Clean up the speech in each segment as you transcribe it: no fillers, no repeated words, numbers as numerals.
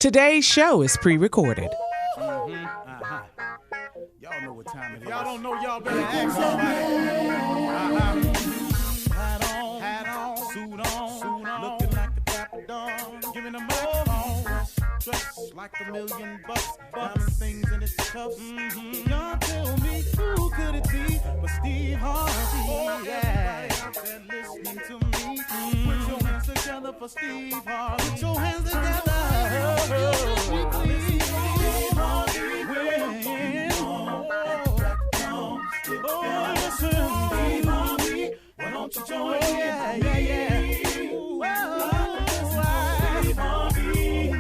Today's show is pre-recorded. Y'all know what time it is. Y'all don't know, y'all better ask somebody. Hat on, suit on, looking like a dapper dog, giving them microphone, dressed like $1,000,000, diamond things in its cuffs. Y'all tell me who could it be but Steve Harvey? Everybody out there listening to me, put your hands together for Steve Harvey. Put your hands together. Why don't you join me? Yeah. Steve Harvey,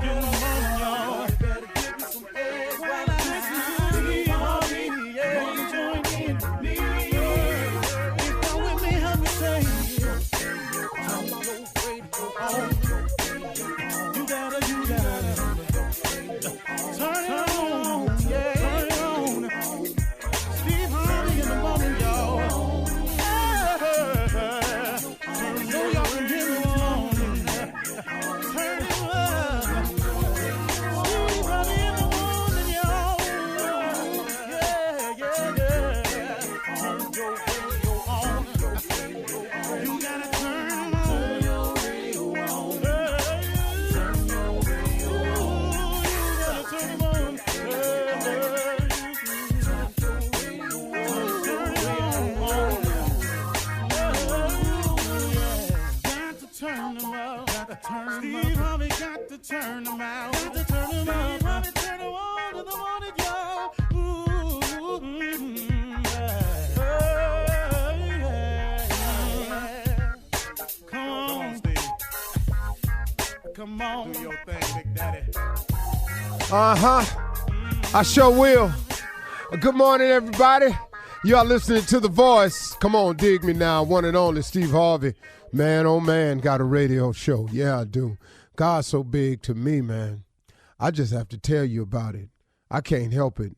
get them on, y'all. Better give me some eggs while I listen to Steve Harvey. Why don't you join in with me? If you're with me, help me say, turn your radio on. You gotta turn it on, yeah. Turn it on. Steve Harvey in the morning, y'all. So y'all can hear me on. Turn it up. Steve Harvey in the morning, y'all. Yeah. Turn your radio on. You gotta turn your radio on. Turn your radio on. You gotta turn them on. Turn them up. Steve Harvey got to turn them out. Got to turn them up. Steve Harvey turn them on to the morning, y'all. Come on, Steve. Come on. Do your thing, Big Daddy. I sure will. Good morning, everybody. You are listening to The Voice. Come on, dig me now. One and only Steve Harvey. Man, oh man, got a radio show. Yeah, I do. God's so big to me, man. I just have to tell you about it. I can't help it.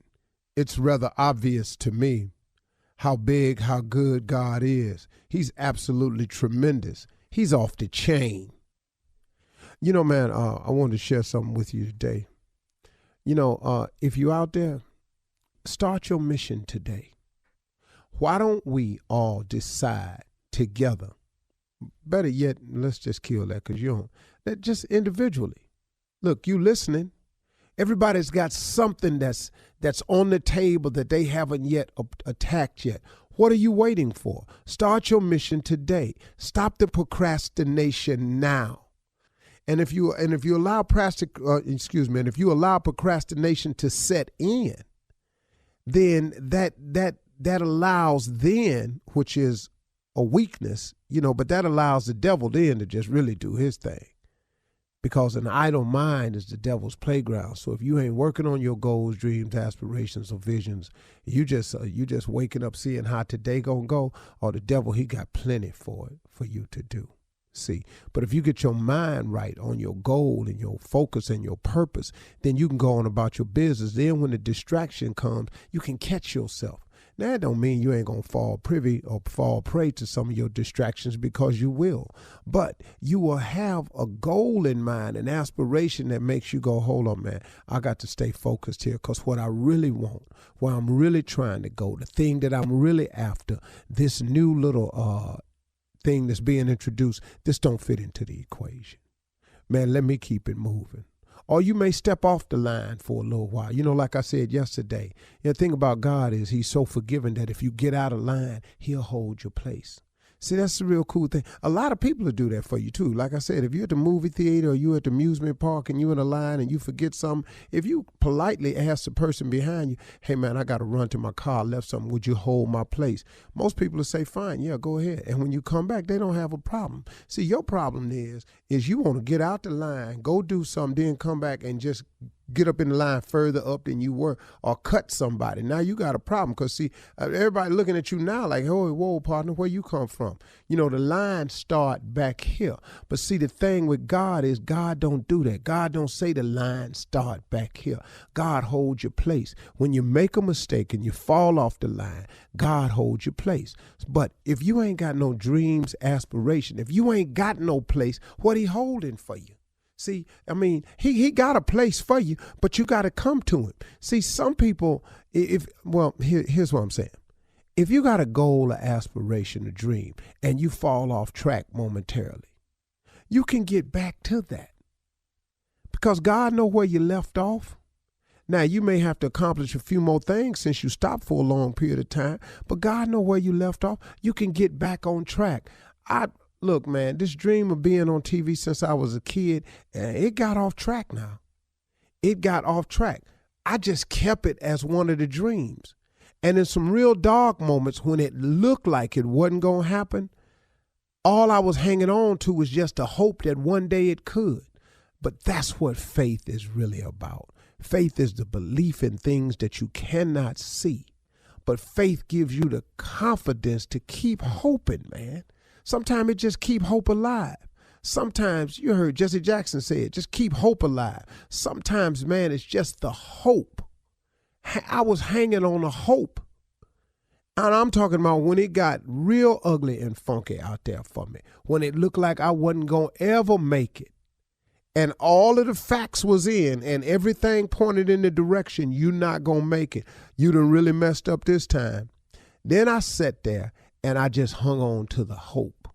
It's rather obvious to me how big, how good God is. He's absolutely tremendous. He's off the chain. You know, man, I wanted to share something with you today. You know, if you're out there, start your mission today. Why don't we all decide together? Better yet, let's just kill that because you don't. That just individually. Look, you listening. Everybody's got something that's on the table that they haven't yet attacked yet. What are you waiting for? Start your mission today. Stop the procrastination now. And if you allow procrastination to set in, then that allows then, which is a weakness, but that allows the devil then to just really do his thing. Because an idle mind is the devil's playground. So if you ain't working on your goals, dreams, aspirations, or visions, you just waking up seeing how today gonna go, or the devil, he got plenty for you to do. See, but if you get your mind right on your goal and your focus and your purpose, then you can go on about your business. Then when the distraction comes, you can catch yourself. Now, that don't mean you ain't going to fall prey to some of your distractions, because you will. But you will have a goal in mind, an aspiration that makes you go, hold on, man, I got to stay focused here, because what I really want, where I'm really trying to go, the thing that I'm really after, this new little thing that's being introduced, this don't fit into the equation. Man, let me keep it moving. Or you may step off the line for a little while. Like I said yesterday, the thing about God is he's so forgiving that if you get out of line, he'll hold your place. See, that's the real cool thing. A lot of people will do that for you, too. Like I said, if you're at the movie theater or you're at the amusement park and you're in a line and you forget something, if you politely ask the person behind you, hey, man, I got to run to my car, I left something, would you hold my place? Most people will say, fine, yeah, go ahead. And when you come back, they don't have a problem. See, your problem is you want to get out the line, go do something, then come back and just get up in the line further up than you were, or cut somebody. Now you got a problem, because see, everybody looking at you now like, oh, whoa, partner, where you come from? The line start back here. But see, the thing with God is God don't do that. God don't say the line start back here. God holds your place. When you make a mistake and you fall off the line, God holds your place. But if you ain't got no dreams, aspiration, if you ain't got no place, what he holding for you? See, I mean, he got a place for you, but you got to come to him. See, some people, here's what I'm saying. If you got a goal, an aspiration, a dream, and you fall off track momentarily, you can get back to that. Because God knows where you left off. Now, you may have to accomplish a few more things since you stopped for a long period of time, but God knows where you left off. You can get back on track. Look, man, this dream of being on TV since I was a kid, it got off track now. It got off track. I just kept it as one of the dreams. And in some real dark moments when it looked like it wasn't going to happen, all I was hanging on to was just a hope that one day it could. But that's what faith is really about. Faith is the belief in things that you cannot see. But faith gives you the confidence to keep hoping, man. Sometimes it just keep hope alive. Sometimes, you heard Jesse Jackson say it, just keep hope alive. Sometimes, man, it's just the hope. I was hanging on a hope. And I'm talking about when it got real ugly and funky out there for me. When it looked like I wasn't going to ever make it. And all of the facts was in and everything pointed in the direction you're not going to make it. You done really messed up this time. Then I sat there and I just hung on to the hope.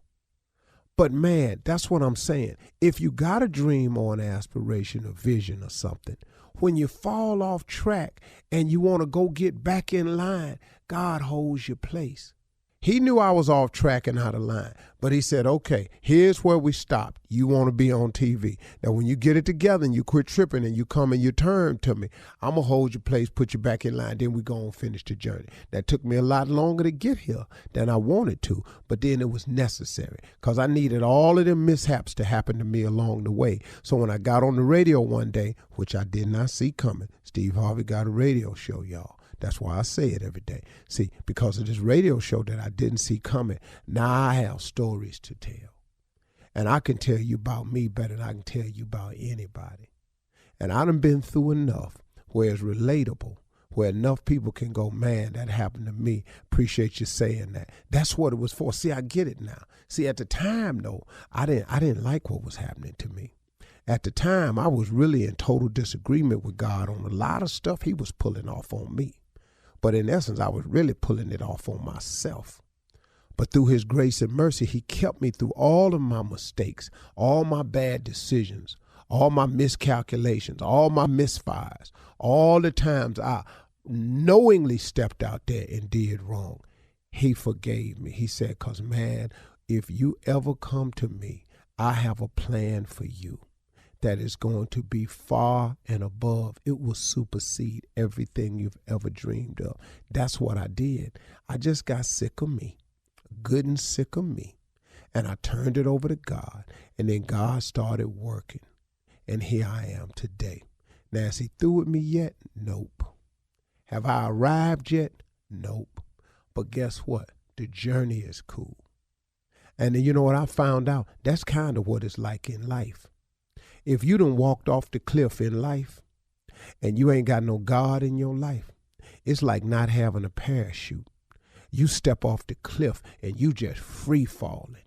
But man, that's what I'm saying. If you got a dream or an aspiration, a vision or something, when you fall off track and you want to go get back in line, God holds your place. He knew I was off track and out of line, but he said, okay, here's where we stopped. You want to be on TV. Now, when you get it together and you quit tripping and you come and you turn to me, I'm going to hold your place, put you back in line, then we go and finish the journey. That took me a lot longer to get here than I wanted to, but then it was necessary because I needed all of them mishaps to happen to me along the way. So when I got on the radio one day, which I did not see coming, Steve Harvey got a radio show, y'all. That's why I say it every day. See, because of this radio show that I didn't see coming, now I have stories to tell. And I can tell you about me better than I can tell you about anybody. And I done been through enough where it's relatable, where enough people can go, man, that happened to me. Appreciate you saying that. That's what it was for. See, I get it now. See, at the time, though, I didn't like what was happening to me. At the time, I was really in total disagreement with God on a lot of stuff he was pulling off on me. But in essence, I was really pulling it off on myself. But through his grace and mercy, he kept me through all of my mistakes, all my bad decisions, all my miscalculations, all my misfires, all the times I knowingly stepped out there and did wrong. He forgave me. He said, because, man, if you ever come to me, I have a plan for you that is going to be far and above. It will supersede everything you've ever dreamed of. That's what I did. I just got sick of me, good and sick of me. And I turned it over to God. And then God started working. And here I am today. Now, is he through with me yet? Nope. Have I arrived yet? Nope. But guess what? The journey is cool. And then you know what I found out? That's kind of what it's like in life. If you done walked off the cliff in life and you ain't got no God in your life, it's like not having a parachute. You step off the cliff and you just free falling.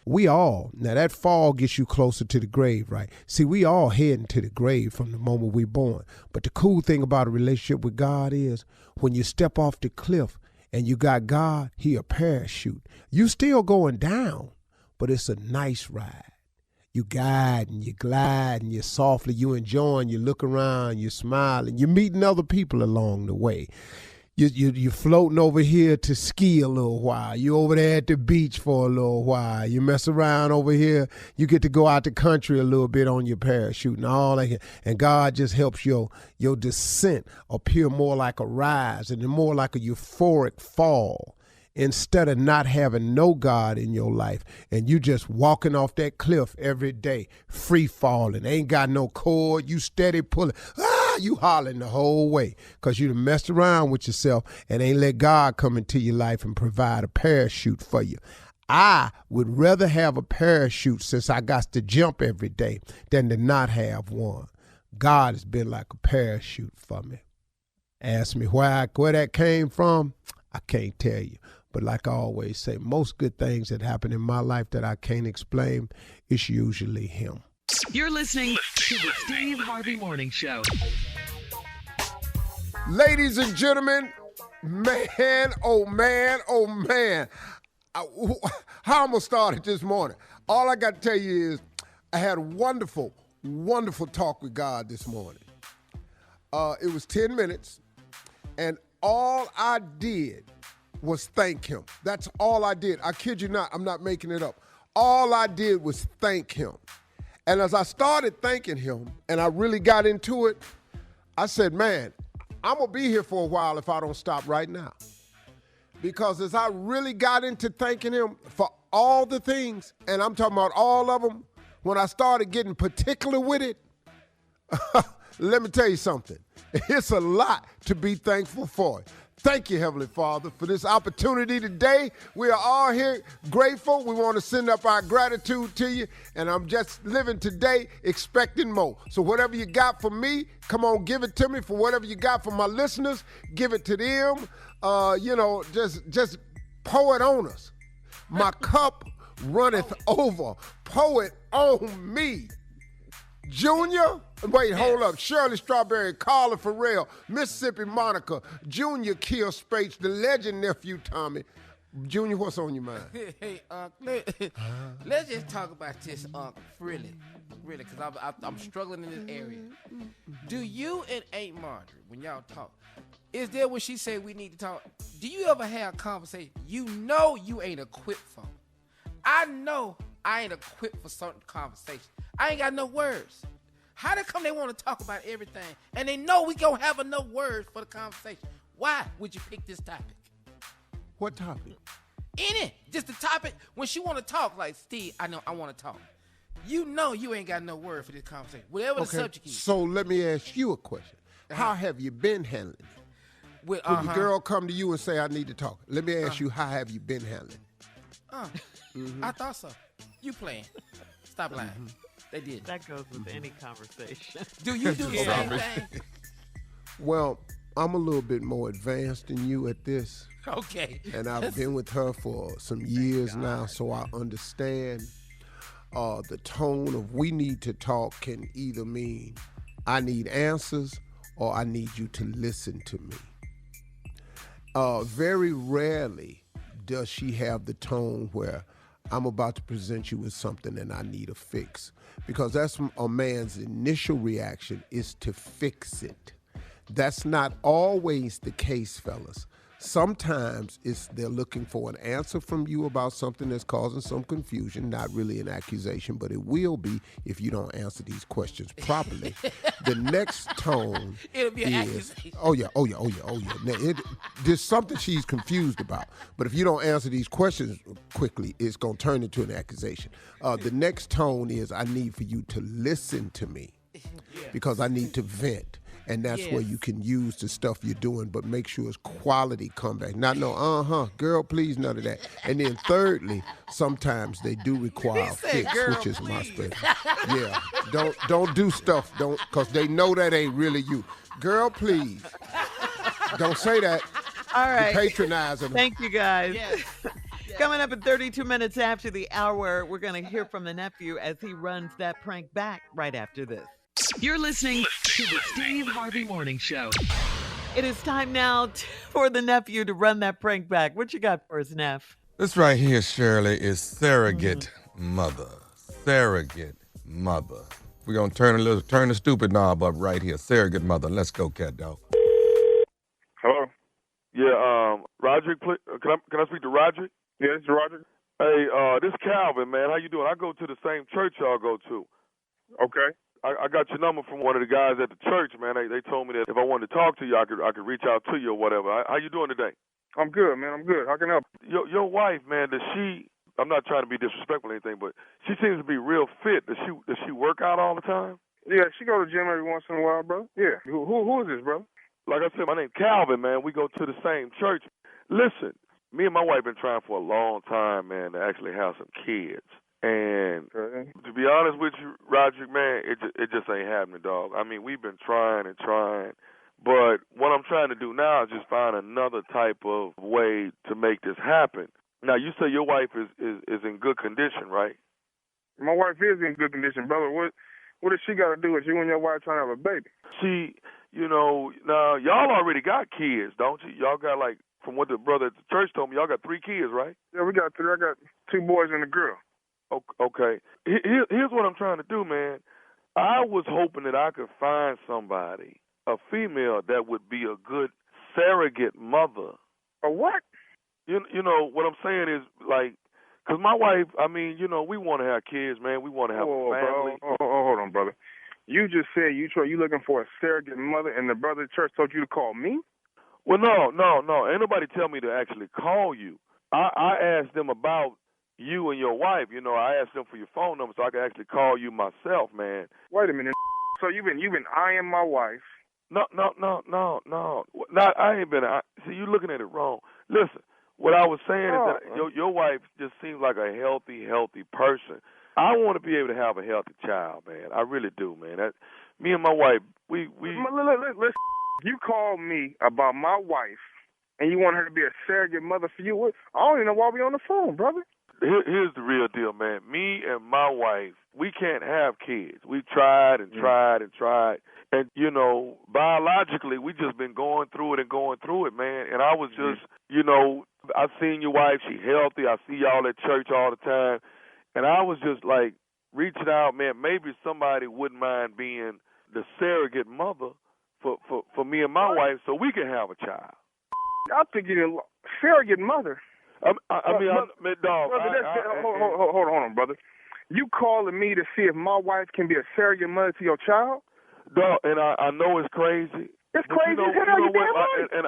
Now that fall gets you closer to the grave, right? See, we all heading to the grave from the moment we're born. But the cool thing about a relationship with God is when you step off the cliff and you got God, he a parachute. You still going down, but it's a nice ride. You guide and you glide and you're softly, you enjoying, you look around, you smiling, you're meeting other people along the way. You're floating over here to ski a little while. You're over there at the beach for a little while. You mess around over here. You get to go out the country a little bit on your parachute and all that. And God just helps your descent appear more like a rise and more like a euphoric fall. Instead of not having no God in your life and you just walking off that cliff every day, free falling, ain't got no cord, you steady pulling, you hollering the whole way because you done messed around with yourself and ain't let God come into your life and provide a parachute for you. I would rather have a parachute since I got to jump every day than to not have one. God has been like a parachute for me. Ask me where that came from, I can't tell you. But like I always say, most good things that happen in my life that I can't explain, it's usually him. You're listening to the Steve Harvey Morning Show. Ladies and gentlemen, man, oh man, oh man. How I'm going to start it this morning? All I got to tell you is I had a wonderful, wonderful talk with God this morning. It was 10 minutes, and all I did was thank him. That's all I did. I kid you not, I'm not making it up. All I did was thank him. And as I started thanking him, and I really got into it, I said, man, I'm going to be here for a while if I don't stop right now. Because as I really got into thanking him for all the things, and I'm talking about all of them, when I started getting particular with it, let me tell you something. It's a lot to be thankful for. Thank you, Heavenly Father, for this opportunity today. We are all here grateful. We want to send up our gratitude to you, and I'm just living today expecting more. So whatever you got for me, come on, give it to me. For whatever you got for my listeners, give it to them. Just pour it on us. My cup runneth over. Pour it on me. Junior, wait, hold up. Shirley Strawberry, Carla Farrell, Mississippi Monica, Junior Kill Spates, the legend nephew Tommy. Junior, what's on your mind? Hey, let's just talk about this, really, because I'm struggling in this area. Do you and Aunt Marjorie, when y'all talk, is there when she say we need to talk, do you ever have a conversation you know you ain't equipped for? I know I ain't equipped for certain conversations. I ain't got no words. How they come they want to talk about everything and they know we gonna have enough words for the conversation? Why would you pick this topic? What topic? Any. Just the topic when she want to talk, like, Steve, I know I want to talk. You know you ain't got no word for this conversation. Whatever the subject is. So let me ask you a question. How have you been handling it? When the girl come to you and say, I need to talk, let me ask you, how have you been handling it? I thought so. You playing. Stop lying. They did. That goes with any conversation. Do you do the same thing? Well, I'm a little bit more advanced than you at this. Okay. And I've been with her for some years now, so I understand the tone of we need to talk can either mean I need answers or I need you to listen to me. Very rarely does she have the tone where I'm about to present you with something and I need a fix. Because that's a man's initial reaction is to fix it. That's not always the case, fellas. Sometimes they're looking for an answer from you about something that's causing some confusion, not really an accusation, but it will be if you don't answer these questions properly. The next tone It'll be an is, accusation. oh yeah. Now, there's something she's confused about, but if you don't answer these questions quickly, it's going to turn into an accusation. The next tone is, I need for you to listen to me because I need to vent. And that's where you can use the stuff you're doing, but make sure it's quality comeback. Not no, girl, please, none of that. And then thirdly, sometimes they do require a fix, which is my special. Yeah, don't do stuff, because they know that ain't really you. Girl, please, don't say that. All right. You're patronizing them. Thank you, guys. Yes. Coming up at 32 minutes after the hour, we're going to hear from the nephew as he runs that prank back right after this. You're listening to the Steve Harvey Morning Show. It is time now for the nephew to run that prank back. What you got for us, Neff? This right here, Shirley, is surrogate mother. Surrogate mother. We're going to turn the stupid knob up right here. Surrogate mother. Let's go, cat dog. Hello? Yeah, Roderick, can I speak to Roderick? Yeah, this is Roderick. Hey, this is Calvin, man. How you doing? I go to the same church y'all go to. Okay. I got your number from one of the guys at the church, man. They told me that if I wanted to talk to you, I could reach out to you or whatever. How you doing today? I'm good, man. I'm good. How can I help? Your wife, man, I'm not trying to be disrespectful or anything, but she seems to be real fit. Does she work out all the time? Yeah, she go to the gym every once in a while, bro. Yeah. Who is this, bro? Like I said, my name's Calvin, man. We go to the same church. Listen, me and my wife been trying for a long time, man, to actually have some kids. And to be honest with you, Roger, man, it just ain't happening, dog. I mean, we've been trying and trying, but what I'm trying to do now is just find another type of way to make this happen. Now, you say your wife is in good condition, right? My wife is in good condition, brother. What does she got to do with you and your wife trying to have a baby? She, now y'all already got kids, don't you? Y'all got like, from what the brother at the church told me, y'all got 3 kids, right? Yeah, we got 3. I got 2 boys and a girl. Okay. Here's what I'm trying to do, man. I was hoping that I could find somebody, a female, that would be a good surrogate mother. A what? You know, what I'm saying is, like, because my wife, I mean, we want to have kids, man. We want to have a family. Hold on, brother. You just said you looking for a surrogate mother, and the brother at church told you to call me? Well, no. Ain't nobody tell me to actually call you. I asked them about you and your wife. I asked them for your phone number so I could actually call you myself, man. Wait a minute. So you've been eyeing my wife? No. I ain't been. See, you looking at it wrong. Listen, what I was saying is that your wife just seems like a healthy person. I want to be able to have a healthy child, man. I really do, man. Me and my wife, we. Listen, you called me about my wife, and you want her to be a surrogate mother for you. I don't even know why we on the phone, brother. Here's the real deal, man. Me and my wife, we can't have kids. We've tried and tried and tried. And, biologically, we just been going through it, man. And I was just, I seen your wife. She healthy. I see y'all at church all the time. And I was just, like, reaching out, man, maybe somebody wouldn't mind being the surrogate mother for me and my wife so we can have a child. I'm thinking surrogate mother. Dog. Hold on, brother. You calling me to see if my wife can be a surrogate mother to your child? Dog, and I know it's crazy. It's crazy as hell. You damn right. And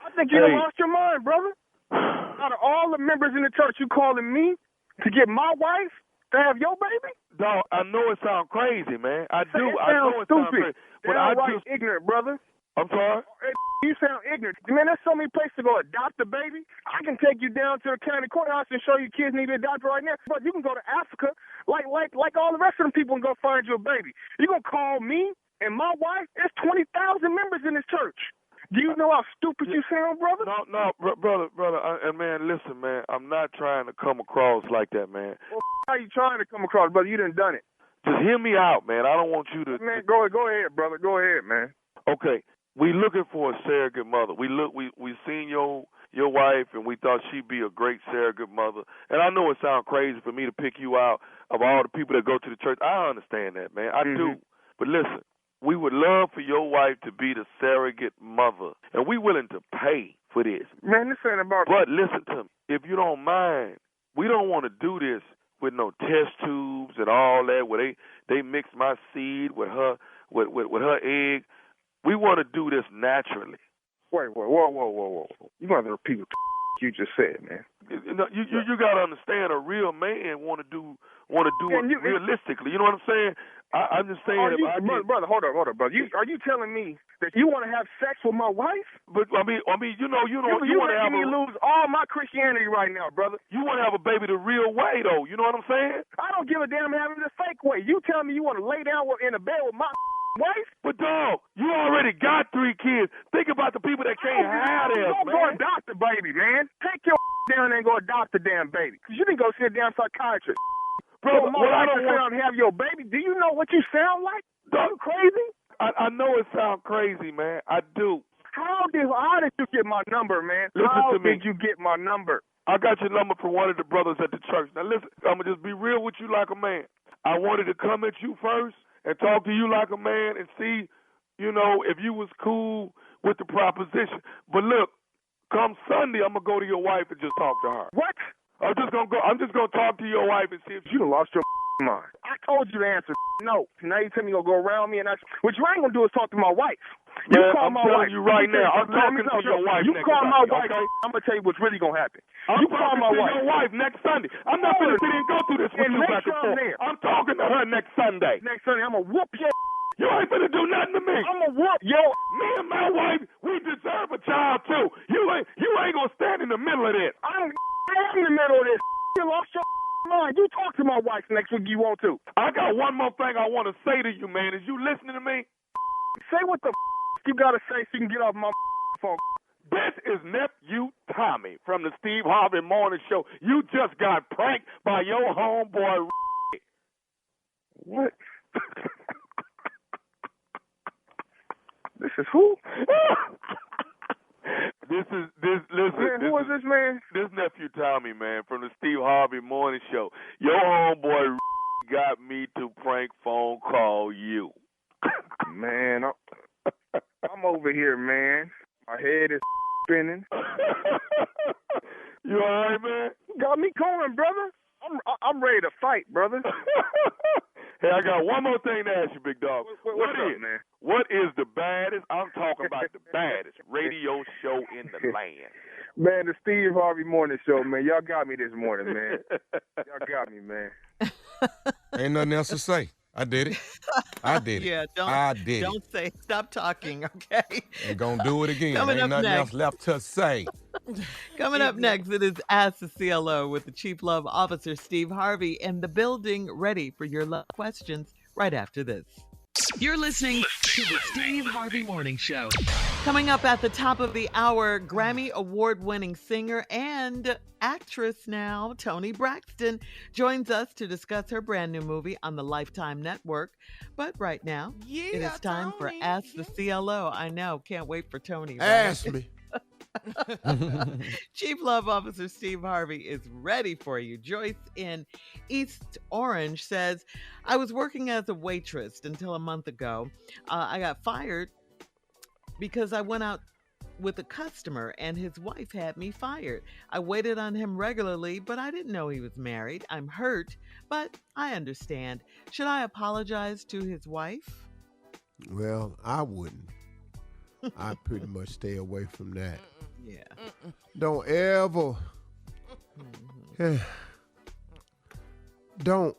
I think you lost your mind, brother. Out of all the members in the church, you calling me to get my wife to have your baby? Dog, I know it sounds crazy, man. I do. I know it sounds crazy. But Ignorant, brother. I'm sorry? You sound ignorant. Man, there's so many places to go adopt a baby. I can take you down to the county courthouse and show you kids need to be adopted right now. But you can go to Africa like all the rest of them people and go find you a baby. You going to call me and my wife? There's 20,000 members in this church. Do you know how stupid you sound, brother? No, brother. And, man, listen, man, I'm not trying to come across like that, man. Well, how you trying to come across, brother? You done done it. Just hear me out, man. I don't want you to... Man, go ahead, brother. Go ahead, man. Okay. We looking for a surrogate mother. We seen your wife, and we thought she'd be a great surrogate mother. And I know it sounds crazy for me to pick you out of all the people that go to the church. I understand that, man. I do. But listen, we would love for your wife to be the surrogate mother, and we willing to pay for this. Man, this ain't about... But listen to me. If you don't mind, we don't want to do this with no test tubes and all that, where they mix my seed with her egg. We want to do this naturally. Whoa. You going to repeat what you just said, man. You got to understand, a real man want to do it realistically. You know what I'm saying? I'm just saying. Brother, hold on, brother. Are you telling me that you want to have sex with my wife? But I mean, you want to have me lose all my Christianity right now, brother. You want to have a baby the real way, though. You know what I'm saying? I don't give a damn having the fake way. You tell me you want to lay down in a bed with my wife? But dog, you already got 3 kids. Think about the people that can't have them, man. Go adopt the baby, man. Take your down there and go adopt the damn baby. Because you didn't go see a damn psychiatrist. Bro, I don't want to have your baby. Do you know what you sound like? Are you crazy? I know it sounds crazy, man. I do. How did you get my number, man? Listen to me. How did you get my number? I got your number from one of the brothers at the church. Now listen, I'm going to just be real with you like a man. I wanted to come at you first and talk to you like a man and see, if you was cool with the proposition. But look, come Sunday, I'm going to go to your wife and just talk to her. What? I'm just going to talk to your wife and see if you done lost your mind. I told you the answer. No. Now you tell me you're going to go around me, and what you ain't going to do is talk to my wife. You call my wife. I'm telling you right now. I'm talking to your wife. You call my wife. Okay? I'm going to tell you what's really going to happen. You call my wife. Your wife next Sunday. I'm not going to sit and go through this with you back and forth. I'm talking to her next Sunday. Next Sunday, I'm going to whoop your You ain't going to do nothing to me. I'm going to whoop Me and my wife, we deserve a child, too. You ain't going to stand in the middle of this. I'm in the middle of this. You lost your mind. You talk to my wife next week if you want to. I got one more thing I want to say to you, man. Is you listening to me? Say what the you got to say so you can get off my phone. This is nephew Tommy from the Steve Harvey Morning Show. You just got pranked by your homeboy. What? This is who? Listen. Man, who is this man? This nephew Tommy, man, from the Steve Harvey Morning Show. Your homeboy got me to prank phone call you. Man, I'm over here, man. My head is spinning. You all right, man? Got me going, brother. I'm ready to fight, brother. Hey, I got one more thing to ask you, big dog. What's up, man? What is the baddest, I'm talking about the baddest radio show in the land? Man, the Steve Harvey Morning Show, man. Y'all got me this morning, man. Y'all got me, man. Ain't nothing else to say. I did it. I did it. Yeah, don't say, stop talking, okay? Ain't gonna do it again. Coming Ain't up nothing next. else left to say. Coming up next, it is Ask the CLO with the Chief Love Officer, Steve Harvey, in the building, ready for your love questions right after this. You're listening to the Steve Harvey Morning Show. Coming up at the top of the hour, Grammy Award-winning singer and actress now, Toni Braxton, joins us to discuss her brand new movie on the Lifetime Network. But right now, it is time for Ask the CLO. I know, can't wait for Toni. Right? Ask me. Chief Love Officer Steve Harvey is ready for you. Joyce in East Orange says, I was working as a waitress until a month ago. I got fired because I went out with a customer and his wife had me fired. I waited on him regularly, but I didn't know he was married. I'm hurt, but I understand. Should I apologize to his wife? Well, I wouldn't. I pretty much stay away from that. Yeah. Don't ever. Don't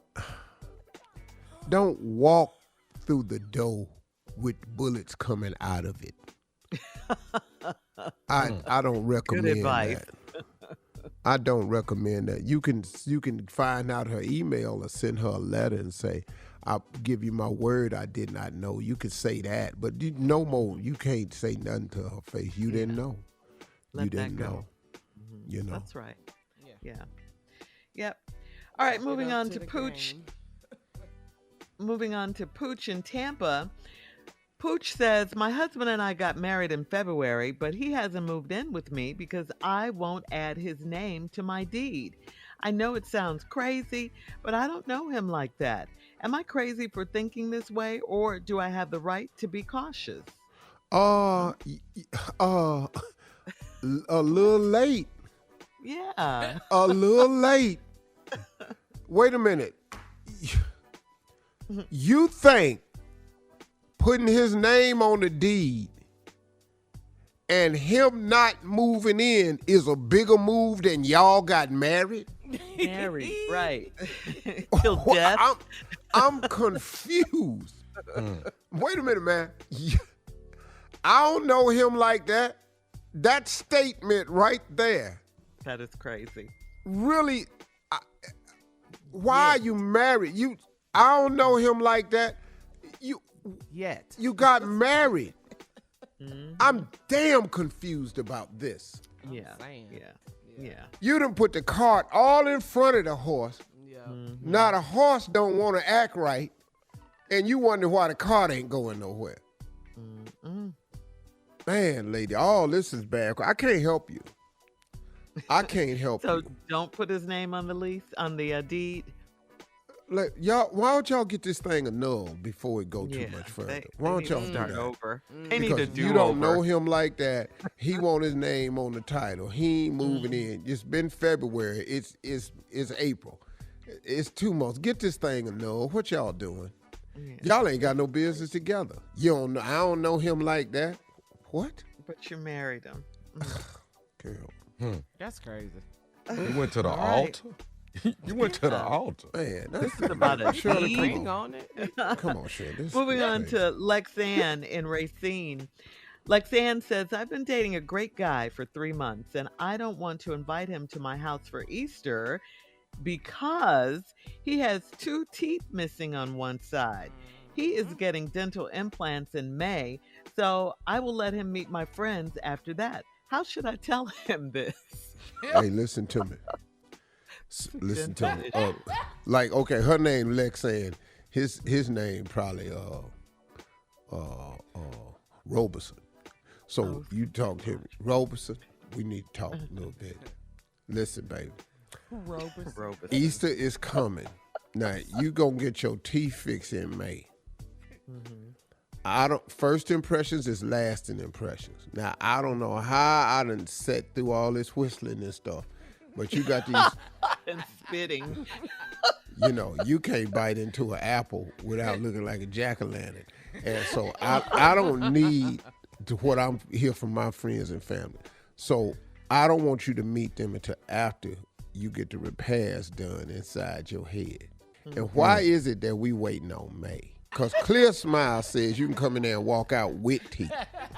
walk through the door with bullets coming out of it. I don't recommend Good advice. that. I don't recommend that. You can find out her email or send her a letter and say, I'll give you my word I did not know. You could say that, but no more. You can't say nothing to her face. You didn't know. Let you didn't that go. know. You know. That's right. Yeah. Yep. All right, moving on to Pooch. Moving on to Pooch in Tampa. Pooch says, my husband and I got married in February, but he hasn't moved in with me because I won't add his name to my deed. I know it sounds crazy, but I don't know him like that. Am I crazy for thinking this way, or do I have the right to be cautious? A little late. Yeah. A little late. Wait a minute. You think putting his name on the deed and him not moving in is a bigger move than y'all got married? Married, right. Till death. I'm confused. Wait a minute, man. I don't know him like that. That statement right there. That is crazy. Really, why are you married? I don't know him like that. You got married. Mm-hmm. I'm damn confused about this. Yeah. You done put the cart all in front of the horse. Yeah. Mm-hmm. Now the horse don't want to act right, and you wonder why the cart ain't going nowhere. Mm-hmm. Man, lady, all this is bad. I can't help you. I can't help So you. don't put his name on the lease, on the deed. Like, y'all, why don't y'all get this thing annulled before it go too much further? Why don't y'all start do that? over? They need to Because do you don't over. know him like that. He want his name on the title. He ain't moving in. It's been February. It's April. It's 2 months. Get this thing annulled. What y'all doing? Yeah. Y'all ain't got no business together. You don't know. I don't know him like that. What? But you married him. Girl. That's crazy. You went to the All right. altar? You went to the altar. Man, This is about a Shirley, deed. Ring on it. Come on, Shirley. This Moving is on crazy. to Lexanne in Racine. Lexanne says, I've been dating a great guy for 3 months, and I don't want to invite him to my house for Easter because he has 2 teeth missing on one side. He is getting dental implants in May, so I will let him meet my friends after that. How should I tell him this? Hey, listen to me. Listen to me. Like, okay, her name Lexanne. His name probably Roberson. So you talk to him, Roberson. We need to talk a little bit. Listen, baby. Roberson. Easter is coming. Now you gonna get your teeth fixed in May. First impressions is lasting impressions. Now I don't know how I done sat through all this whistling and stuff, but you got these And spitting. You know, you can't bite into an apple without looking like a jack-o'-lantern. And so I don't need what I'm hear from my friends and family. So I don't want you to meet them until after you get the repairs done inside your head. And why is it that we waiting on May? Because Clear Smile says you can come in there and walk out with teeth.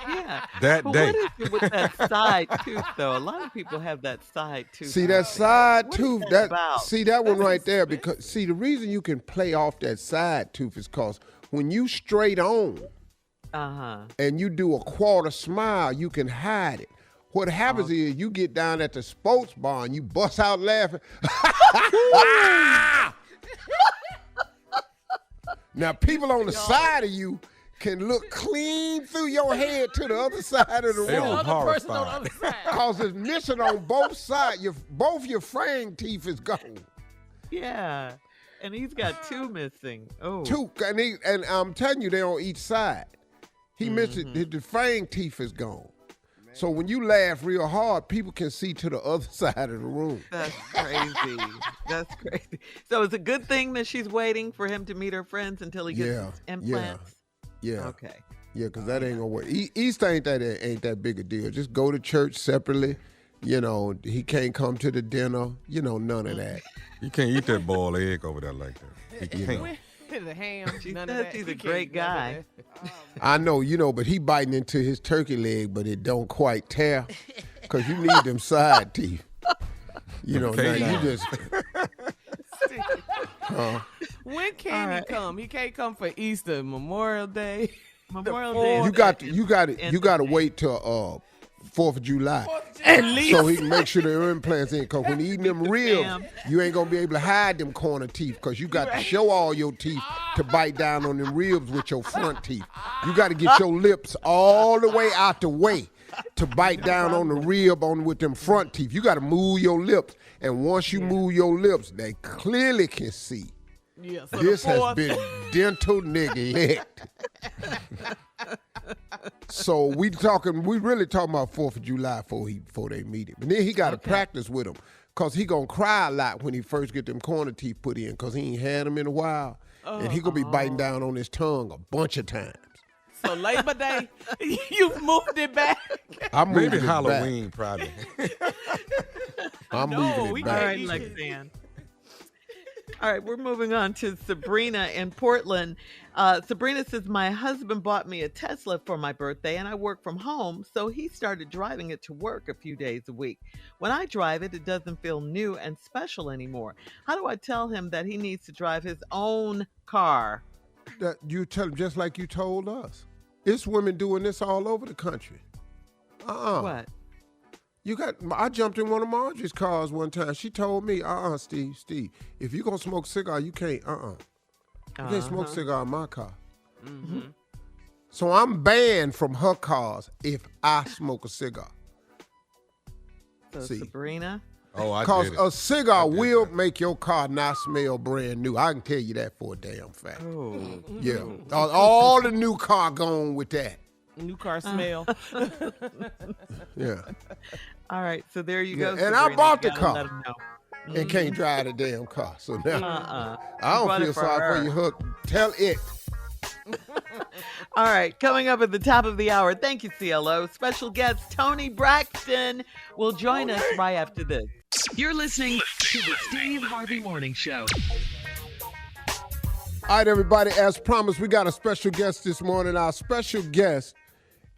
Yeah. That but day. What is it with that side tooth, though? A lot of people have that side tooth. See, that side tooth, that about? See that one right there, because see, the reason you can play off that side tooth is because when you straight on and you do a quarter smile, you can hide it. What happens is you get down at the sports bar and you bust out laughing. Now, people on the side of you can look clean through your head to the other side of the They room. on Other person on the other side. Because it's missing on both sides. Both your frame teeth is gone. Yeah. And he's got two missing. Oh. Two, and I'm telling you, they're on each side. He missed it. The frame teeth is gone. So when you laugh real hard, people can see to the other side of the room. That's crazy. That's crazy. So it's a good thing that she's waiting for him to meet her friends until he gets his implants? Yeah. Okay. Yeah, because that ain't gonna work. Easter ain't that big a deal. Just go to church separately. You know, he can't come to the dinner. You know, none of that. You can't eat that boiled egg over there like that. You can't. The ham. She none of says that. he's He a can't great eat none guy. of that. I know, but he biting into his turkey leg, but it don't quite tear because you need them side teeth. You know, Okay. now you just. When can he come? He can't come for Easter, Memorial Day. Memorial Day. You got to wait till 4th of July. At least. So he can make sure the implants in. Because when he eating them ribs, you ain't going to be able to hide them corner teeth because you got to show all your teeth to bite down on them ribs with your front teeth. You got to get your lips all the way out the way to bite down on the rib with them front teeth. You got to move your lips. And once you move your lips, they clearly can see. Yeah, so This has been dental neglect. So we really talking about 4th of July before they meet him. And then he got to practice with him because he going to cry a lot when he first get them corner teeth put in because he ain't had them in a while. And he going to be biting down on his tongue a bunch of times. So Labor Day, you've moved it back. I'm moving Maybe it Halloween, probably. back. I'm moving it All back. right, Lexanne. All right, we're moving on to Sabrina in Portland. Sabrina says, my husband bought me a Tesla for my birthday and I work from home, so he started driving it to work a few days a week. When I drive it, it doesn't feel new and special anymore. How do I tell him that he needs to drive his own car? That you tell him just like you told us. It's women doing this all over the country. What? I jumped in one of Marjorie's cars one time. She told me, Steve, if you gonna smoke a cigar, you can't, You can't smoke a cigar in my car. Mm-hmm. So I'm banned from her cars if I smoke a cigar. So See. Sabrina? Oh, I Because did it. a cigar will make your car not smell brand new. I can tell you that for a damn fact. Oh. Yeah. All the new car gone with that. New car smell. Yeah. All right, so there you go. Yeah, and I Sabrina. bought the You gotta car. let him know. And can't drive the damn car. So now I You bought don't it feel for sorry her. for you, Hook. Tell it. All right, coming up at the top of the hour, thank you, CLO. Special guest Toni Braxton will join us right after this. You're listening to the Steve Harvey Morning Show. All right, everybody, as promised, we got a special guest this morning. Our special guest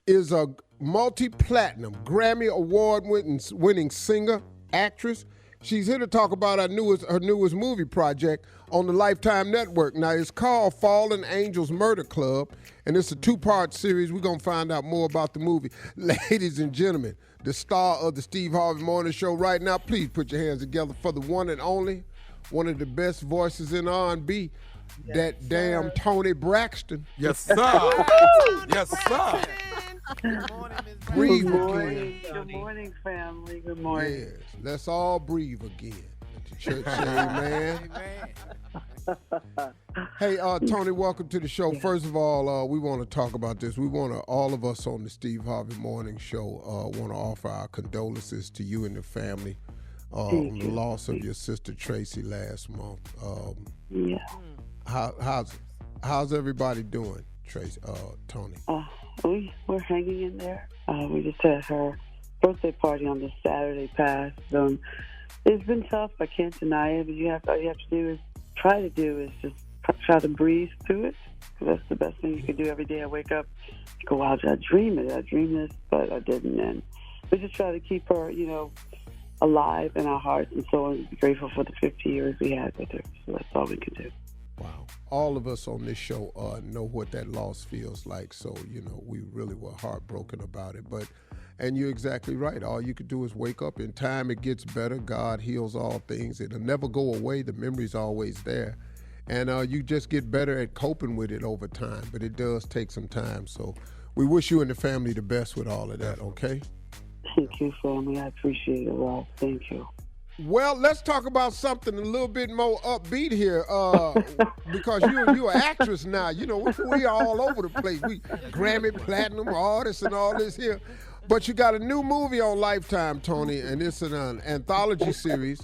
is a multi-platinum Grammy Award-winning singer, actress. She's here to talk about her newest movie project on the Lifetime Network. Now, it's called Fallen Angels Murder Club, and it's a two-part series. We're going to find out more about the movie. Ladies and gentlemen, the star of the Steve Harvey Morning Show right now, please put your hands together for the one and only, one of the best voices in R&B, that damn Toni Braxton. Yes, sir. Yes, sir. Breathe Good again. Good morning, family. Good morning. Yes, let's all breathe again. Let the church say amen. Hey, Toni, welcome to the show. First of all, we want to talk about this. We want to, all of us on the Steve Harvey Morning Show, want to offer our condolences to you and the family on the loss of your sister Tracy last month. Yeah. How's everybody doing, Tracy? Toni? We're hanging in there. We just had her birthday party on the Saturday past. It's been tough. I can't deny it. But all you have to do is try to try to breathe through it. That's the best thing you can do every day. I wake up, go, wow, did I dream it? I dreamed this, but I didn't. And we just try to keep her, alive in our hearts and soul, and be grateful for the 50 years we had with her. So that's all we can do. Wow. All of us on this show know what that loss feels like. So, we really were heartbroken about it. And you're exactly right. All you could do is wake up. In time, it gets better. God heals all things. It'll never go away. The memory's always there. And you just get better at coping with it over time. But it does take some time. So we wish you and the family the best with all of that, okay? Thank you, family. I appreciate it, Rob. Thank you. Well, let's talk about something a little bit more upbeat here, because you're an actress now. We are all over the place. We Grammy Platinum artists and all this here. But you got a new movie on Lifetime, Toni, and it's an anthology series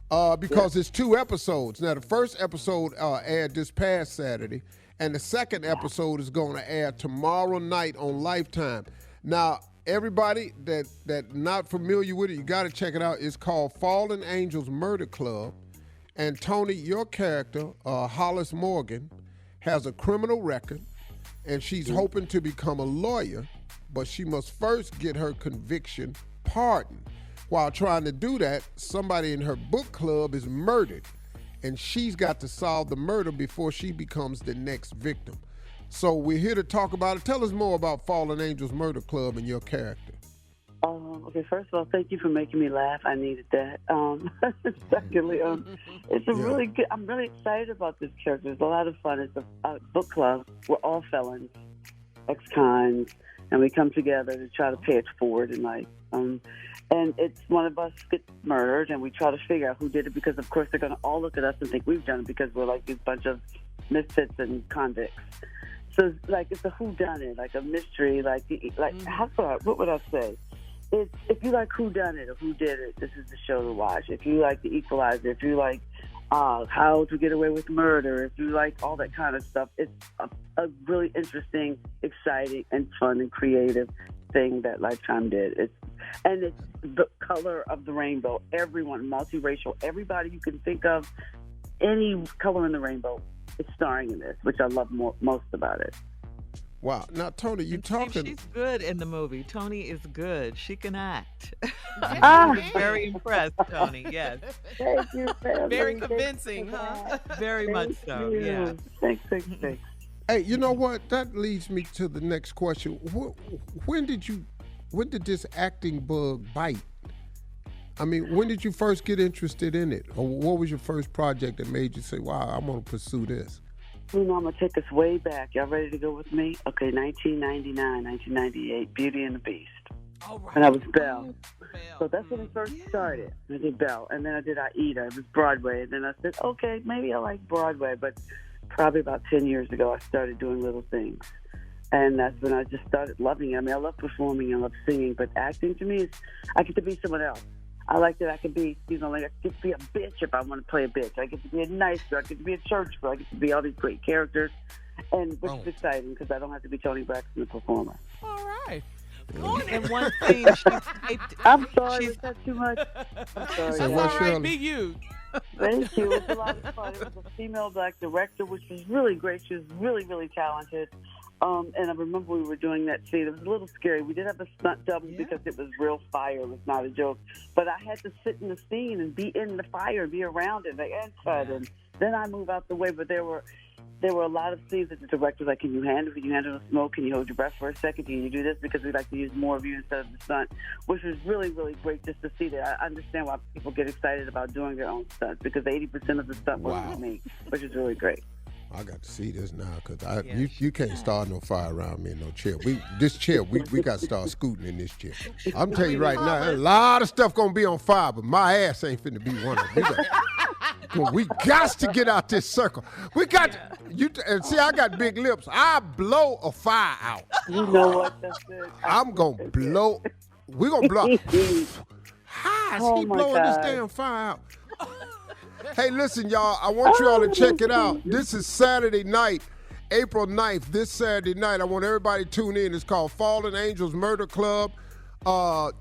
because it's 2 episodes. Now, the first episode aired this past Saturday, and the second episode is going to air tomorrow night on Lifetime. Now, everybody that not familiar with it, you got to check it out. It's called Fallen Angels Murder Club. And Toni, your character, Hollis Morgan, has a criminal record, and she's hoping to become a lawyer, but she must first get her conviction pardoned. While trying to do that, somebody in her book club is murdered, and she's got to solve the murder before she becomes the next victim. So we're here to talk about it. Tell us more about Fallen Angels Murder Club and your character. Okay, first of all, thank you for making me laugh. I needed that. Secondly, it's a really good. I'm really excited about this character. It's a lot of fun. It's a book club. We're all felons, ex-cons, and we come together to try to pay it forward in life. And it's one of us gets murdered, and we try to figure out who did it because, of course, they're going to all look at us and think we've done it because we're like this bunch of misfits and convicts. So it's a whodunit, like a mystery, what would I say? It's if you like whodunit or who did it, this is the show to watch. If you like The Equalizer, if you like How to Get Away with Murder, if you like all that kind of stuff, it's a really interesting, exciting, and fun and creative thing that Lifetime did. It's the color of the rainbow. Everyone, multiracial, everybody you can think of, any color in the rainbow. It's starring in this, which I love most about it. Wow. Now, Toni, you talking... She's good in the movie. Toni is good. She can act. I was very impressed, Toni. Yes. Thank you, family. Very convincing, huh? Very much so, yeah. Thanks. Hey, you know what? That leads me to the next question. When did this acting bug bite? I mean, when did you first get interested in it? Or what was your first project that made you say, wow, I'm going to pursue this? I'm going to take us way back. Y'all ready to go with me? Okay, 1999, 1998, Beauty and the Beast. All right. And I was Belle. So that's when it first started. I did Belle, and then I did Aida. It was Broadway. And then I said, okay, maybe I like Broadway. But probably about 10 years ago, I started doing little things. And that's when I just started loving it. I mean, I love performing, I love singing, but acting to me is, I get to be someone else. I like that I can be, I get to be a bitch if I want to play a bitch. I get to be a nice girl. I get to be a church girl. I get to be all these great characters. And which is exciting because I don't have to be Toni Braxton, the performer. All right. And one thing, I'm sorry, was that too much? I'm sorry. That's all right, be you. Thank you. It was a lot of fun. It was a female black director, which was really great. She was really, really talented. And I remember we were doing that scene. It was a little scary. We did have a stunt double because it was real fire. It was not a joke. But I had to sit in the scene and be in the fire, be around it, and then I move out the way. But there were a lot of scenes that the director was like, can you handle the smoke? Can you hold your breath for a second? Can you do this? Because we like to use more of you instead of the stunt, which was really, really great just to see that. I understand why people get excited about doing their own stunts because 80% of the stunt was with me, which is really great. I got to see this now because you can't start no fire around me in no chair. We got to start scooting in this chair. I'm telling you right now, a lot of stuff gonna be on fire, but my ass ain't finna be one of them. We got to get out this circle. We got and see, I got big lips. I blow a fire out. You know what? That's it. I'm gonna blow. We're gonna blow. How is he blowing this damn fire out? Hey, listen, y'all. I want you all to check it out. This is Saturday night, April 9th. This Saturday night, I want everybody to tune in. It's called Fallen Angels Murder Club.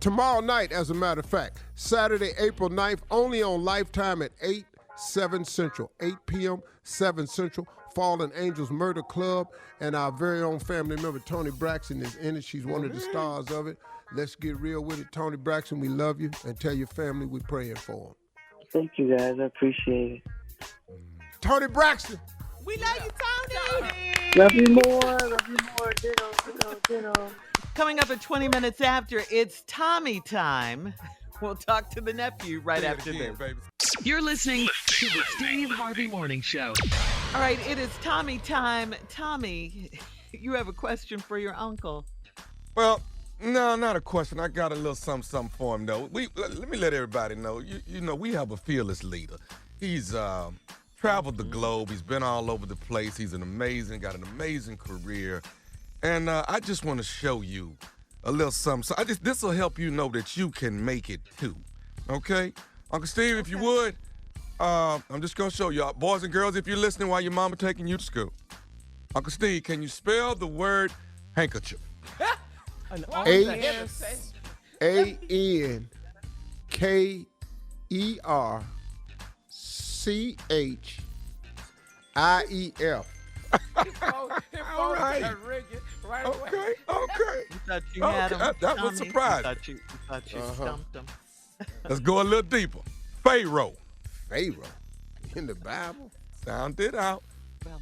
Tomorrow night, as a matter of fact, Saturday, April 9th, only on Lifetime at 8, 7 Central. 8 p.m., 7 Central. Fallen Angels Murder Club. And our very own family member, Toni Braxton, is in it. She's one of the stars of it. Let's get real with it. Toni Braxton, we love you. And tell your family we're praying for them. Thank you, guys. I appreciate it. Toni Braxton. We love you, Toni. Love you more. Love you more. Ditto. Coming up at 20 minutes after, it's Tommy time. We'll talk to the nephew right after this. Baby. You're listening to the Steve Harvey Morning Show. All right, it is Tommy time. Tommy, you have a question for your uncle. Well, no, not a question. I got a little something for him, though. Let me let everybody know. You know, we have a fearless leader. He's traveled the globe. He's been all over the place. He's got an amazing career. And I just want to show you a little something. So this will help you know that you can make it, too. Okay? Uncle Steve, if you would, I'm just going to show y'all. Boys and girls, if you're listening while your mama taking you to school. Uncle Steve, can you spell the word handkerchief? Hankerchief. All right. Okay. You thought you had him. That was surprising. You thought you stumped him. Let's go a little deeper. Pharaoh. In the Bible? Sound it out.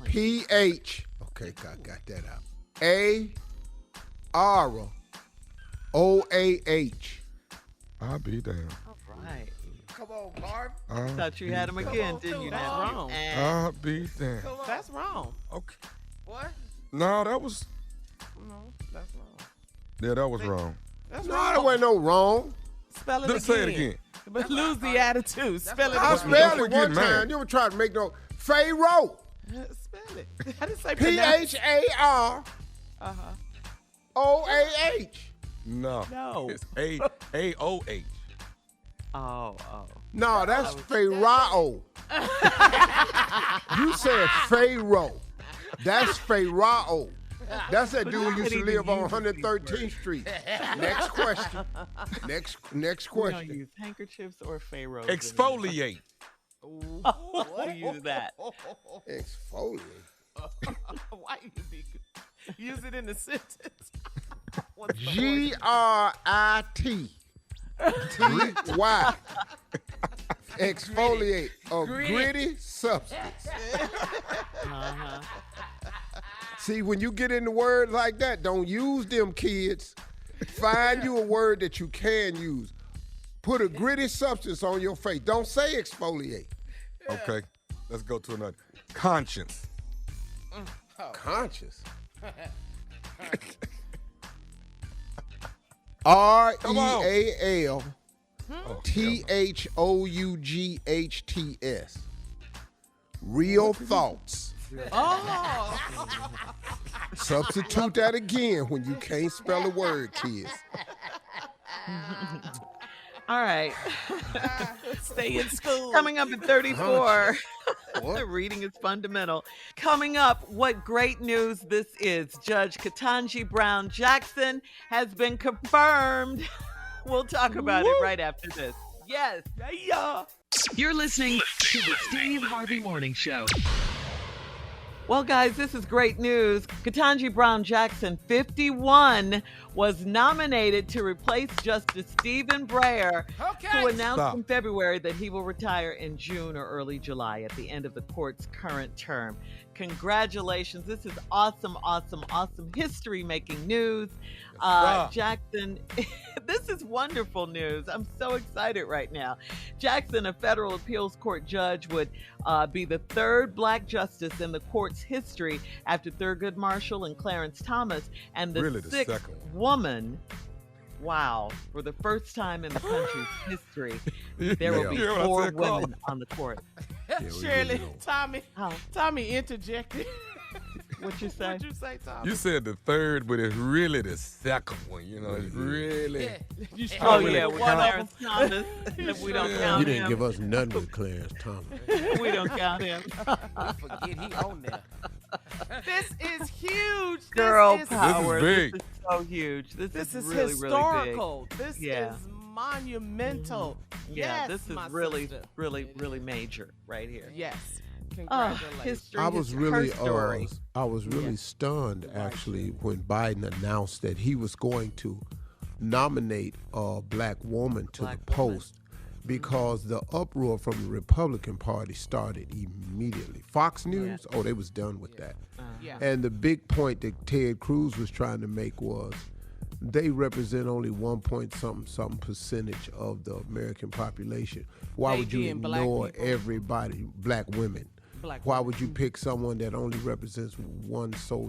P-H. Okay, got that out. A-R-O-A-H. I'll be damned. All right. Come on, Marv. Thought you had him again, didn't you? That's wrong. I'll be damned. That's wrong. Okay. What? No, that was... No, that's wrong. Yeah, that was wrong. That's No, wrong. there wasn't no wrong. Spell it Let's say it again. But lose the attitude. Spell it I again. spelled it forget one mine. time. You were trying to make no... Pharaoh. Spell it. I didn't say pronounce. P-H-A-R-O-A-H. No. It's A-O-H. Oh. No, that's Pharaoh. You said Pharaoh. That's Pharaoh. That's that dude who used to live on 113th Street. Next question. Next We question. don't use handkerchiefs or pharaohs. Exfoliate. We'll use that. Exfoliate. Why you use it in the sentence? G-R-I-T. T-Y. Exfoliate. A gritty substance. See, when you get into words like that, don't use them, kids. Find you a word that you can use. Put a gritty substance on your face. Don't say exfoliate. Okay, let's go to another. Conscience. Conscious. R-E-A-L-T-H-O-U-G-H-T-S. Real thoughts. Oh. Substitute that again when you can't spell a word, kids. All right. Stay in school. Coming up at 34. Reading is fundamental. Coming up, what great news this is. Judge Katanji Brown Jackson has been confirmed. We'll talk about it right after this. Yes. Yeah. You're listening to the Steve Harvey Morning Show. Well, guys, this is great news. Kentaji Brown Jackson, 51, was nominated to replace Justice Stephen Breyer, who announced in February that he will retire in June or early July at the end of the court's current term. Congratulations. This is awesome history-making news. Jackson, this This is wonderful news. I'm so excited right now. Jackson, a federal appeals court judge, would be the third black justice in the court's history after Thurgood Marshall and Clarence Thomas, and the sixth woman. Wow. For the first time in the country's history, there will be 4 women on the court. Shirley, Tommy interjected. What you say? What you say, Tommy? You said the third, but it's really the second one. It's really. With Clarence Thomas. We don't count him. You didn't give us none with Clarence Thomas. We don't count him. Forget he on there. This is huge. Girl this power. This is big. This is so huge. This is really, historical. Really big. This is monumental. Yeah, Yes, this is my really, sister. really major right here. Yes. Congratulations. History. I was really, story. stunned actually when Biden announced that he was going to nominate a black woman to the post, because the uproar from the Republican Party started immediately. Fox News, they was done with that. And the big point that Ted Cruz was trying to make was they represent only 1-something percentage of the American population. Why would you ignore everybody, black women? Why would you pick someone that only represents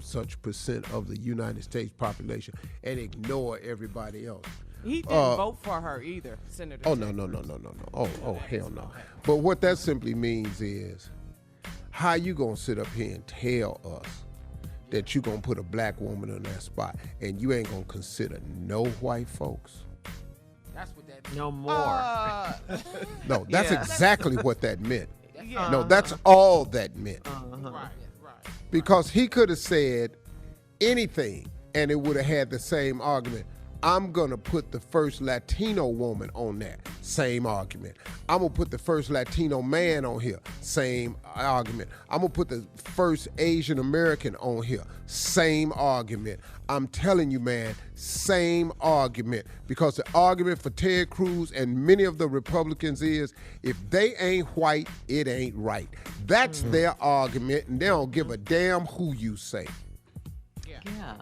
such percent of the United States population and ignore everybody else? He didn't vote for her either, Senator. Oh, no. Oh, hell no. But what that simply means is, how you going to sit up here and tell us that you going to put a black woman in that spot and you ain't going to consider no white folks? That's what that means. No more. No, that's exactly what that meant. Yeah. No, that's all that meant. Right. Because he could have said anything and it would have had the same argument. I'm going to put the first Latino woman on there. Same argument. I'm going to put the first Latino man on here. Same argument. I'm going to put the first Asian American on here. Same argument. I'm telling you, man, same argument. Because the argument for Ted Cruz and many of the Republicans is, if they ain't white, it ain't right. That's their argument, and they don't give a damn who you say. Yeah.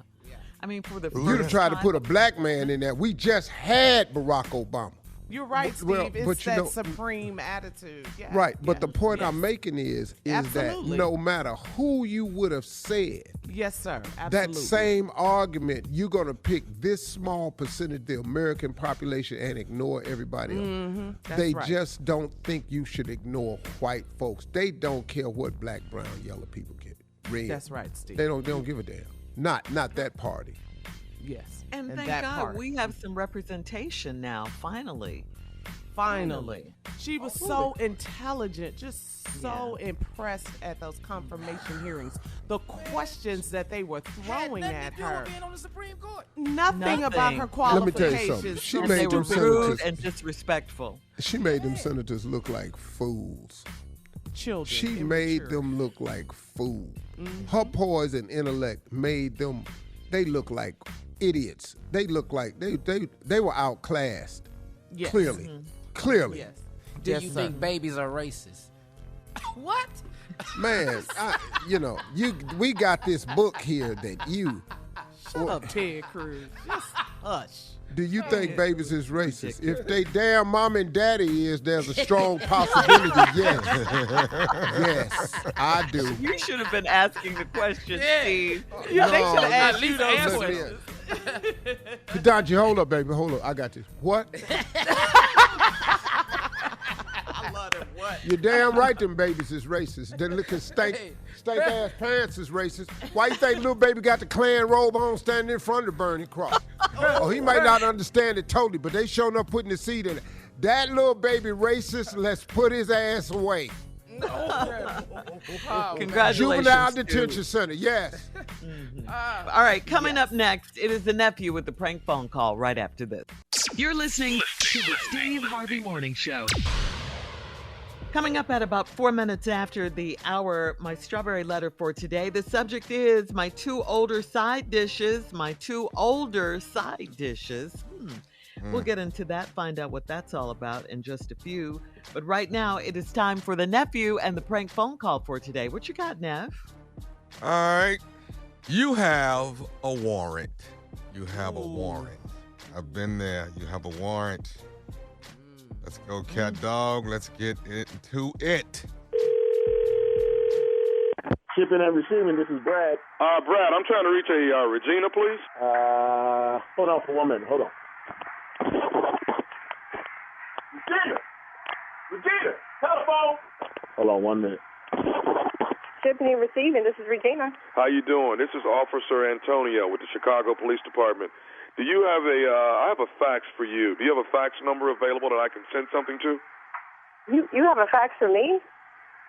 I mean, for the You'd have tried to put a black man in there. We just had Barack Obama. You're right, Steve. Well, it's but that supreme attitude. Yeah. Right, but the point I'm making is Absolutely. that no matter who you would have said, yes, sir. Absolutely. that same argument, you're going to pick this small percentage of the American population and ignore everybody else. They just don't think you should ignore white folks. They don't care what black, brown, yellow people get. Red. That's right, Steve. They don't give a damn. Not that party. Yes. And thank that God part. we have some representation now, finally. She was so intelligent, just so impressed at those confirmation hearings. The questions that they were throwing at her. Being on the Supreme Court. Nothing about her Let me qualifications. tell you something. She And made they were them rude senators. and disrespectful. She made them senators look like fools. Children. She immature. made them look like fools. Her poise and intellect made them, they look like idiots. They look like they were outclassed. Yes. Clearly. Yes. Do Yes, you sir. think babies are racist? What? Man, we got this book here that you. Shut up, Ted Cruz. Just hush. Do you think babies is racist? If they damn mom and daddy is, there's a strong possibility, yes. Yes, I do. You should have been asking the question, Steve. They should have No, asked at you least those answer questions. Katanji, hold up, baby, hold up. I got this. What? I love it. What? You're damn right them babies is racist. They looking stank ass pants is racist. Why you think little baby got the Klan robe on standing in front of the burning cross? Oh, he might not understand it totally, but they showing up putting the seed in it. That little baby racist, let's put his ass away. Congratulations. Juvenile Stu. detention center, yes. All right, coming up next, it is the nephew with the prank phone call right after this. You're listening to the Steve Harvey Morning Show. Coming up at about 4 minutes after the hour, my strawberry letter for today. The subject is my two older side dishes. We'll get into that, find out what that's all about in just a few. But right now, it is time for the nephew and the prank phone call for today. What you got, Nev? All right. You have a warrant. I've been there. You have a warrant. Let's go, cat dog. Let's get into it. Shipping and receiving, this is Brad. Brad, I'm trying to reach a Regina, please. Hold on for 1 minute. Hold on. Regina, telephone. Hold on 1 minute. Shipping and receiving, this is Regina. How you doing? This is Officer Antonio with the Chicago Police Department. Do you have I have a fax for you. Do you have a fax number available that I can send something to? You have a fax for me?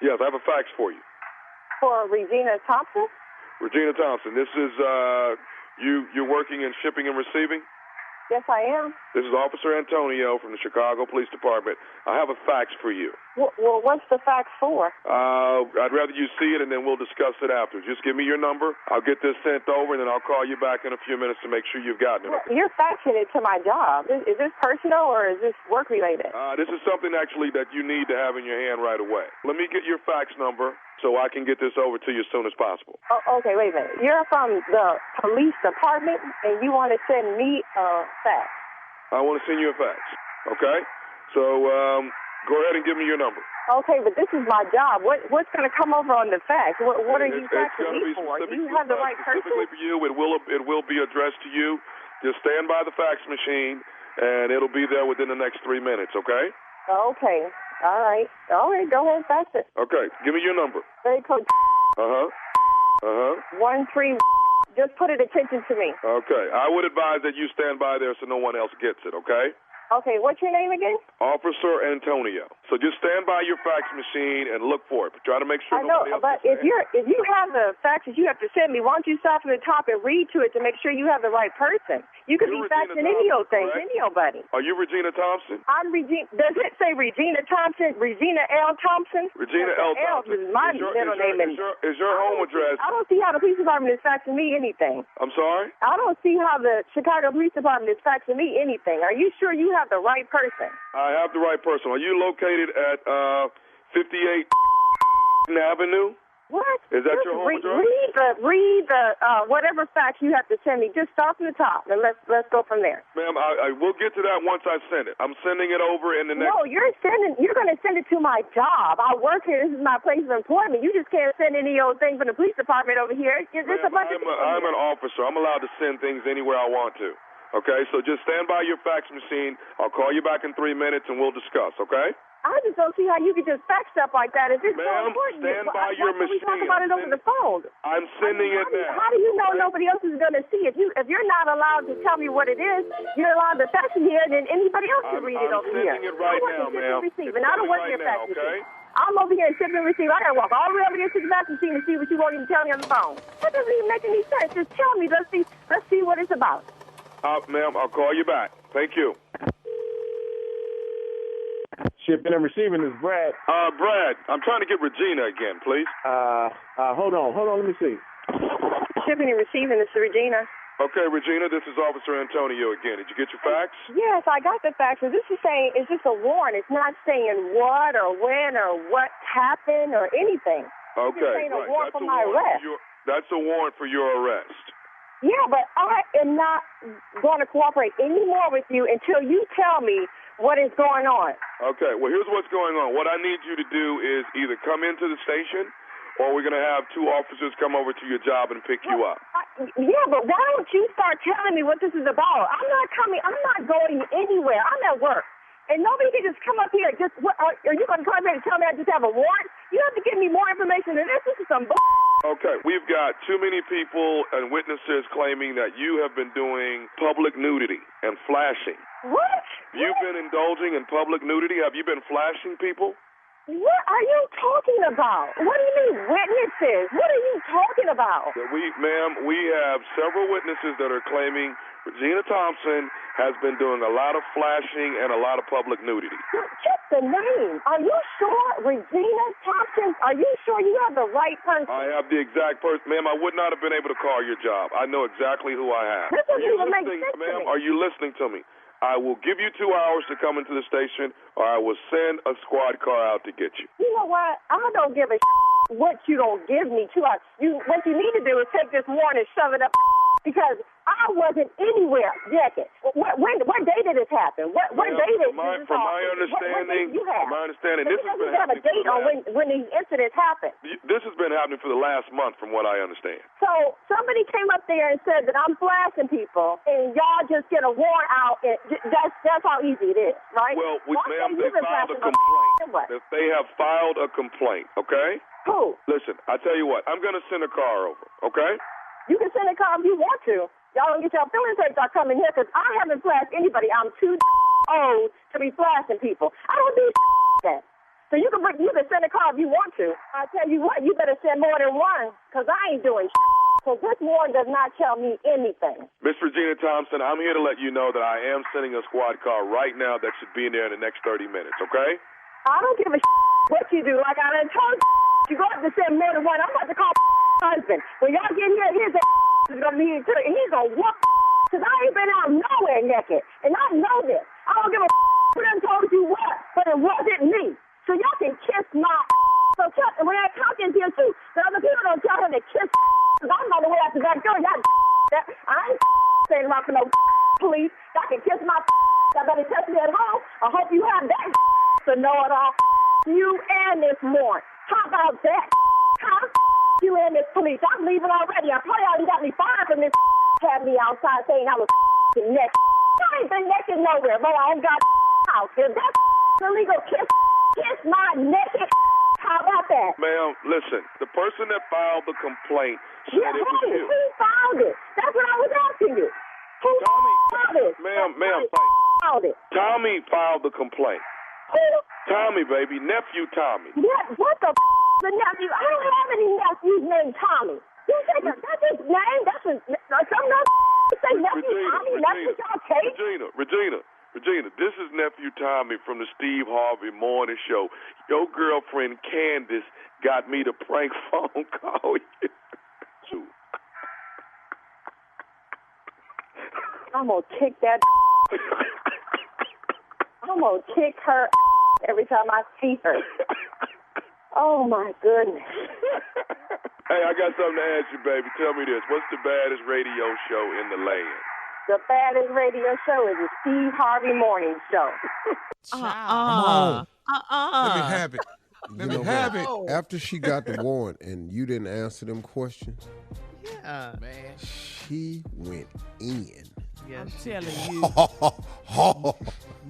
Yes, I have a fax for you. For Regina Thompson? Regina Thompson, this is, you're working in shipping and receiving? Yes, I am. This is Officer Antonio from the Chicago Police Department. I have a fax for you. Well, what's the fax for? I'd rather you see it, and then we'll discuss it after. Just give me your number. I'll get this sent over, and then I'll call you back in a few minutes to make sure you've gotten it. Well, you're faxing it to my job. Is this personal, or is this work-related? This is something, actually, that you need to have in your hand right away. Let me get your fax number so I can get this over to you as soon as possible. Oh, okay, wait a minute. You're from the police department, and you want to send me a fax? I want to send you a fax, okay? So go ahead and give me your number. Okay, but this is my job. What's going to come over on the fax? What are you faxing me for? Do you have the right person? Specifically for you, it will be addressed to you. Just stand by the fax machine, and it'll be there within the next 3 minutes, okay? Okay. All right. Go ahead and fax it. Okay. Give me your number. Very code. 13. Just put it attention to me. Okay. I would advise that you stand by there so no one else gets it, okay? Okay. What's your name again? Officer Antonio. So just stand by your fax machine and look for it. But try to make sure nobody else but if you have the faxes you have to send me, why don't you start from the top and read to it to make sure you have the right person? You could be faxing any old thing, any old buddy. Are you Regina Thompson? I'm Regina. Does it say Regina Thompson? Regina L. Thompson? Regina L. Thompson. Is my middle name. Is your home address? I don't see how the police department is faxing me anything. I'm sorry? I don't see how the Chicago Police Department is faxing me anything. Are you sure you have the right person? I have the right person. Are you located at 58 Avenue? What? Is that your home address? Read the whatever fax you have to send me. Just start from the top, and let's go from there. Ma'am, I will get to that once I send it. I'm sending it over in the next. No, you're going to send it to my job. I work here. This is my place of employment. You just can't send any old thing from the police department over here. I'm an officer. I'm allowed to send things anywhere I want to. Okay, so just stand by your fax machine. I'll call you back in 3 minutes, and we'll discuss. Okay? I just don't see how you could just fax stuff like that. If it's so important, stand by your machine. We talk about it over the phone. I'm sending it now. How do you know nobody else is going to see it? If you're not allowed to tell me what it is, you're allowed to fax it here, and then anybody else can read it over here. I'm sending it right now, ma'am. I don't work here fax machine. I'm over here and shipping and receiving. I gotta walk all the way over here to the fax machine to see what you won't even tell me on the phone. That doesn't even make any sense. Just tell me. Let's see what it's about. Ma'am, I'll call you back. Thank you. Shipping and receiving is Brad. Brad, I'm trying to get Regina again, please. Hold on, let me see. Shipping and receiving, this is Regina. Okay, Regina, this is Officer Antonio again. Did you get your fax? Yes, I got the fax. This is saying, it's just a warrant. It's not saying what or when or what happened or anything. Okay, it's saying a warrant for my arrest. That's a warrant for your arrest. Yeah, but I am not going to cooperate anymore with you until you tell me what is going on. Okay, well, here's what's going on. What I need you to do is either come into the station or we're going to have 2 officers come over to your job and pick you up. Yeah, but why don't you start telling me what this is about? I'm not going anywhere. I'm at work. And nobody can just come up here. Are you going to come here and tell me I just have a warrant? You have to give me more information than this. This is some Okay, we've got too many people and witnesses claiming that you have been doing public nudity and flashing. What? You've been indulging in public nudity? Have you been flashing people? What are you talking about? What do you mean witnesses? What are you talking about? Ma'am, we have several witnesses that are claiming Regina Thompson has been doing a lot of flashing and a lot of public nudity. Check the name. Are you sure, Regina Thompson? Are you sure you have the right person? I have the exact person. Ma'am, I would not have been able to call your job. I know exactly who I have. This doesn't even make sense to me. Are you listening to me? I will give you 2 hours to come into the station, or I will send a squad car out to get you. You know what? I don't give a what you don't give me 2 hours. What you need to do is take this warrant and shove it up because I wasn't anywhere. When happened? What date is this? From my understanding, you have? this has been happening. You have a date on when these incidents happened. This has been happening for the last month, from what I understand. So somebody came up there and said that I'm flashing people, and y'all just get a warrant out. And that's how easy it is, right? Well, ma'am, they filed a complaint. They have filed a complaint. Okay. Who? Listen, I tell you what. I'm going to send a car over. Okay. You can send a car if you want to. Y'all don't get your feelings hurt by coming here, because I haven't flashed anybody. I'm too old to be flashing people. I don't do that. So you can send a car if you want to. I tell you what, you better send more than one, because I ain't doing So this warrant does not tell me anything. Miss Regina Thompson, I'm here to let you know that I am sending a squad car right now that should be in there in the next 30 minutes, okay? I don't give a what you do. Like I done told you go up to send more than one. I'm about to call husband. When y'all get here, his is going to be here too, and he's going to whoop, because I ain't been out nowhere naked. And I know this. I don't give a who done told you what, but it wasn't me. So y'all can kiss my So when I talk in here too, the other people don't tell him to kiss, because I'm on the way out the back door. Y'all I ain't saying about no police. Y'all can kiss my y'all better test me at home. I hope you have that to know it all. You and this morning. How about that? Huh? You and this police. I'm leaving already. I probably already got me fired from this had me outside saying I was naked. I ain't been naked nowhere, but I ain't got house. If that's illegal, kiss my naked. How about that? Ma'am, listen. The person that filed the complaint said it was you. Who filed it? That's what I was asking you. Who filed it? Ma'am, filed it? Tommy filed the complaint. Who? Tommy, baby. Nephew Tommy. What the the nephew? I don't have any nephews named Tommy. You say that's his name? That's his, some say nephew Tommy? That's what y'all take? Regina, this is nephew Tommy from the Steve Harvey Morning Show. Your girlfriend Candace got me to prank phone call you. I'm gonna kick that. I'm gonna kick her every time I see her. Oh my goodness. Hey, I got something to ask you, baby. Tell me this. What's the baddest radio show in the land? The baddest radio show is the Steve Harvey Morning Show. Let me have it. Let me have it. After she got the warrant and you didn't answer them questions, yeah, man, she went in. Yeah, I'm telling you.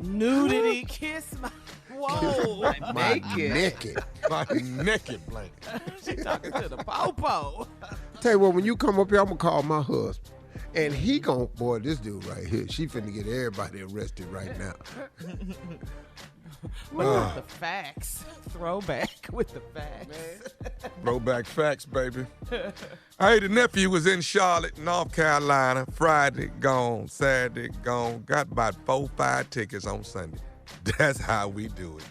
Nudity, kiss my. Whoa, my naked. My naked blanket. She talking to the popo. Tell you what, when you come up here, I'm gonna call my husband. And he gon' boy, this dude right here, she finna get everybody arrested right now. With the facts. Throwback with the facts. Throwback facts, baby. Hey, the nephew was in Charlotte, North Carolina. Friday, gone. Saturday, gone. Got about 4-5 tickets on Sunday. That's how we do it.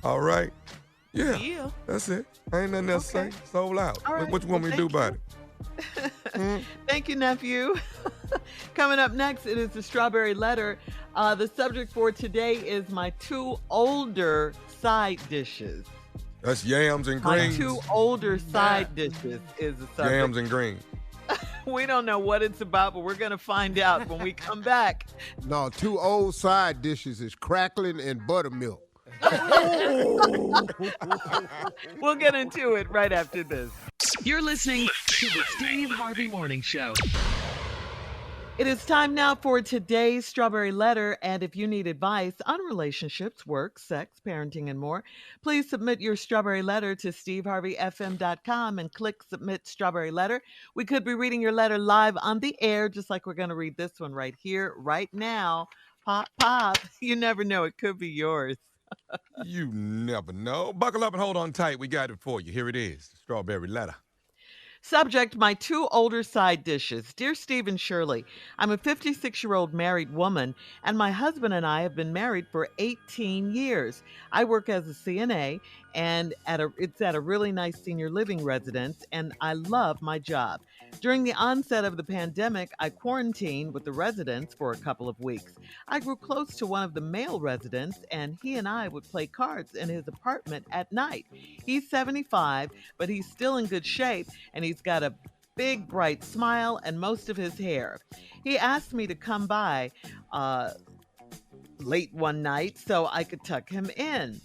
All right? Yeah. That's it. Ain't nothing else to say. Sold out. Right. What you want me to do about it? Thank you, nephew. Coming up next, it is the Strawberry Letter. The subject for today is my 2 older side dishes. That's yams and greens. My 2 older side dishes is the subject. Yams and greens. We don't know what it's about, but we're going to find out when we come back. No, 2 old side dishes is crackling and buttermilk. We'll get into it right after this. You're listening to the Steve Harvey Morning Show. It is time now for today's Strawberry Letter, and if you need advice on relationships, work, sex, parenting, and more, please submit your Strawberry Letter to steveharveyfm.com and click Submit Strawberry Letter. We could be reading your letter live on the air, just like we're going to read this one right here, right now. Pop, pop. You never know. It could be yours. You never know. Buckle up and hold on tight. We got it for you. Here it is, the Strawberry Letter. Subject, my 2 older side dishes. Dear Steve and Shirley, I'm a 56-year-old married woman, and my husband and I have been married for 18 years. I work as a CNA, and it's at a really nice senior living residence, and I love my job. During the onset of the pandemic, I quarantined with the residents for a couple of weeks. I grew close to one of the male residents, and he and I would play cards in his apartment at night. He's 75, but he's still in good shape, and he's got a big, bright smile and most of his hair. He asked me to come by late one night so I could tuck him in.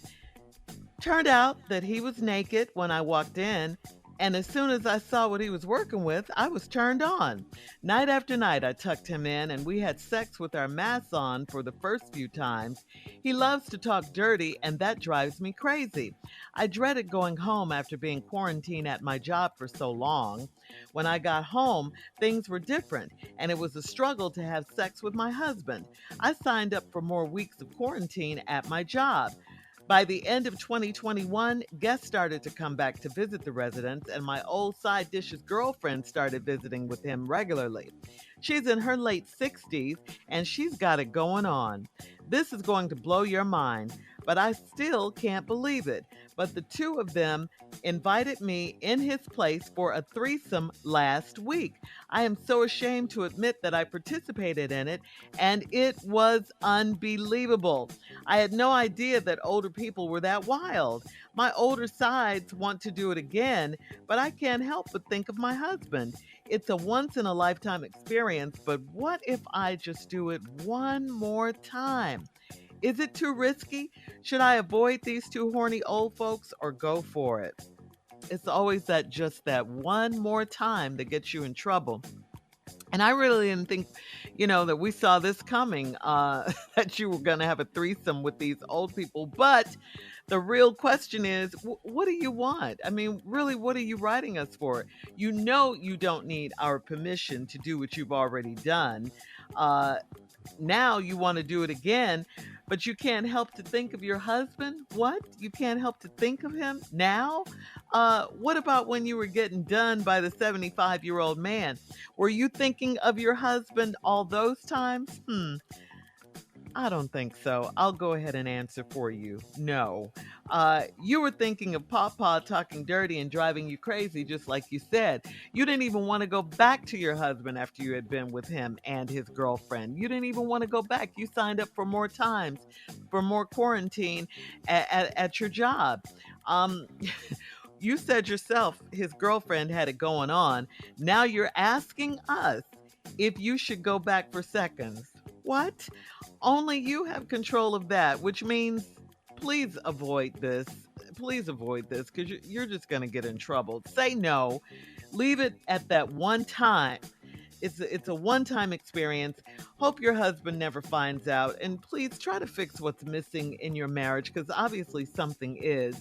Turned out that he was naked when I walked in, and as soon as I saw what he was working with, I was turned on. Night after night, I tucked him in, and we had sex with our masks on for the first few times. He loves to talk dirty, and that drives me crazy. I dreaded going home after being quarantined at my job for so long. When I got home, things were different, and it was a struggle to have sex with my husband. I signed up for more weeks of quarantine at my job. By the end of 2021, guests started to come back to visit the residence, and my old side dish's girlfriend started visiting with him regularly. She's in her late 60s, and she's got it going on. This is going to blow your mind, but I still can't believe it. But the two of them invited me in his place for a threesome last week. I am so ashamed to admit that I participated in it, and it was unbelievable. I had no idea that older people were that wild. My older sides want to do it again, but I can't help but think of my husband. It's a once-in-a-lifetime experience, but what if I just do it one more time? Is it too risky? Should I avoid these two horny old folks or go for it? It's always that one more time that gets you in trouble. And I really didn't think, that we saw this coming, that you were going to have a threesome with these old people. But the real question is, what do you want? I mean, really, what are you writing us for? You know you don't need our permission to do what you've already done. Now you want to do it again, but you can't help to think of your husband? What? You can't help to think of him now? What about when you were getting done by the 75-year-old man? Were you thinking of your husband all those times? I don't think so. I'll go ahead and answer for you. No. You were thinking of Papa talking dirty and driving you crazy, just like you said. You didn't even want to go back to your husband after you had been with him and his girlfriend. You didn't even want to go back. You signed up for more times, for more quarantine at your job. You said yourself his girlfriend had it going on. Now you're asking us if you should go back for seconds. What? Only you have control of that, which means please avoid this. Please avoid this because you're just going to get in trouble. Say no. Leave it at that one time. It's a one-time experience. Hope your husband never finds out. And please try to fix what's missing in your marriage because obviously something is.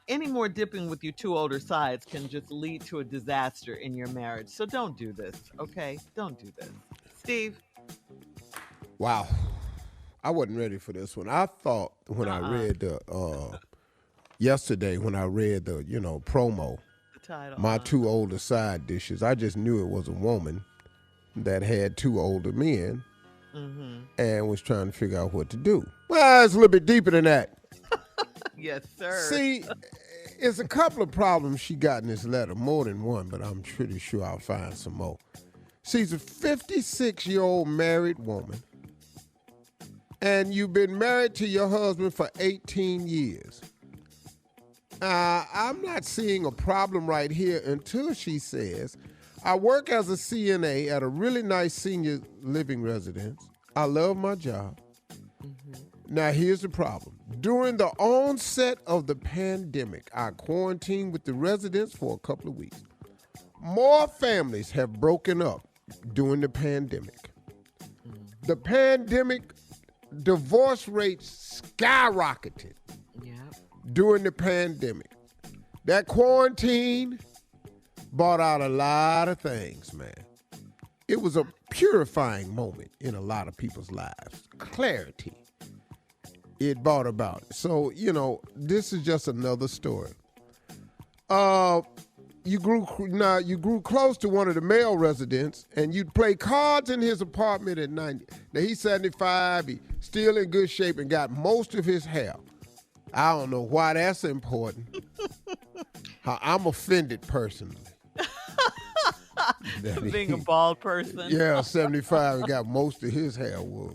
Any more dipping with your two older sides can just lead to a disaster in your marriage. So don't do this, okay? Don't do this. Steve? Wow. I wasn't ready for this one. I thought when I read the, yesterday when I read the, promo, the title, my two older side dishes, I just knew it was a woman that had two older men and was trying to figure out what to do. Well, it's a little bit deeper than that. Yes, sir. See, it's a couple of problems she got in this letter, more than one, but I'm pretty sure I'll find some more. She's a 56-year-old married woman, and you've been married to your husband for 18 years. I'm not seeing a problem right here until she says, I work as a CNA at a really nice senior living residence. I love my job. Now, here's the problem. During the onset of the pandemic, I quarantined with the residents for a couple of weeks. More families have broken up during the pandemic. The pandemic divorce rates skyrocketed during the pandemic. That quarantine brought out a lot of things, man. It was a purifying moment in a lot of people's lives. Clarity. It brought about. So, this is just another story. You grew close to one of the male residents, and you'd play cards in his apartment at 90. Now, he's 75, he's still in good shape and got most of his hair. I don't know why that's important. I'm offended personally. Being a bald person. Yeah, 75 and got most of his hair. Well,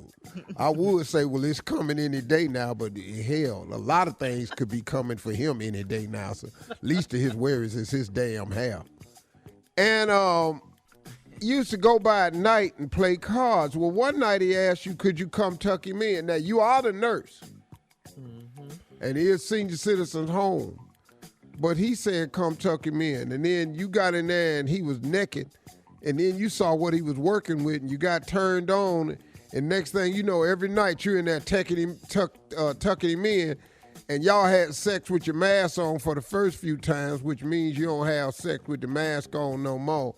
I would say, well, it's coming any day now, but hell, a lot of things could be coming for him any day now. So least of his worries is his damn hair. And used to go by at night and play cards. Well, one night he asked you, could you come tuck him in? Now, you are the nurse. And he is senior citizen's home. But he said, come tuck him in. And then you got in there and he was naked. And then you saw what he was working with and you got turned on. And next thing you know, every night you're in there tucking him in. And y'all had sex with your mask on for the first few times, which means you don't have sex with the mask on no more.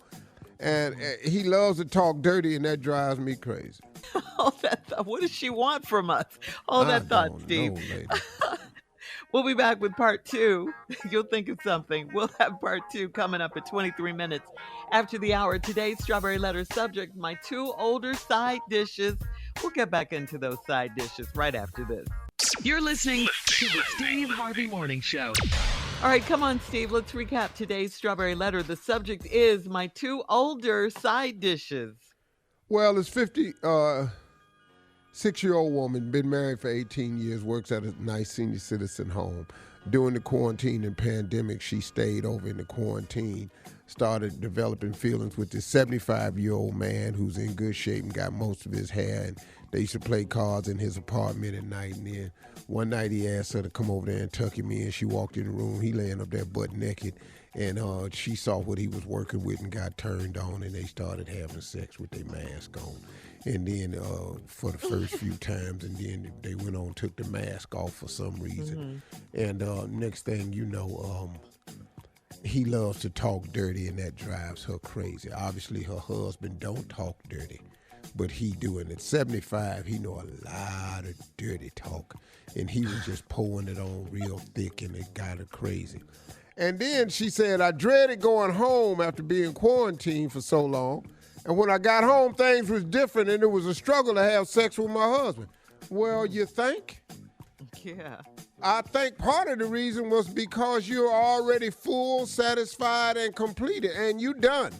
And he loves to talk dirty, and that drives me crazy. What does she want from us? Hold that thought, Steve. We'll be back with part 2. You'll think of something. We'll have part 2 coming up at 23 minutes after the hour. Today's Strawberry Letter subject, my 2 older side dishes. We'll get back into those side dishes right after this. You're listening to the Steve Harvey Morning Show. All right, come on, Steve. Let's recap today's Strawberry Letter. The subject is my 2 older side dishes. Well, it's 56-year-old woman, been married for 18 years, works at a nice senior citizen home. During the quarantine and pandemic, she stayed over in the quarantine, started developing feelings with this 75-year-old man who's in good shape and got most of his hair. And they used to play cards in his apartment at night. And then one night he asked her to come over there and tuck him in. She walked in the room. He laying up there butt naked. And she saw what he was working with and got turned on. And they started having sex with their mask on. And then for the first few times. And then they went on and took the mask off for some reason. And next thing you know, he loves to talk dirty, and that drives her crazy. Obviously, her husband don't talk dirty. But he doing it. 75, he know a lot of dirty talk. And he was just pouring it on real thick, and it got her crazy. And then she said, I dreaded going home after being quarantined for so long. And when I got home, things was different, and it was a struggle to have sex with my husband. Well, you think? Yeah. I think part of the reason was because you're already full, satisfied, and completed, and you done.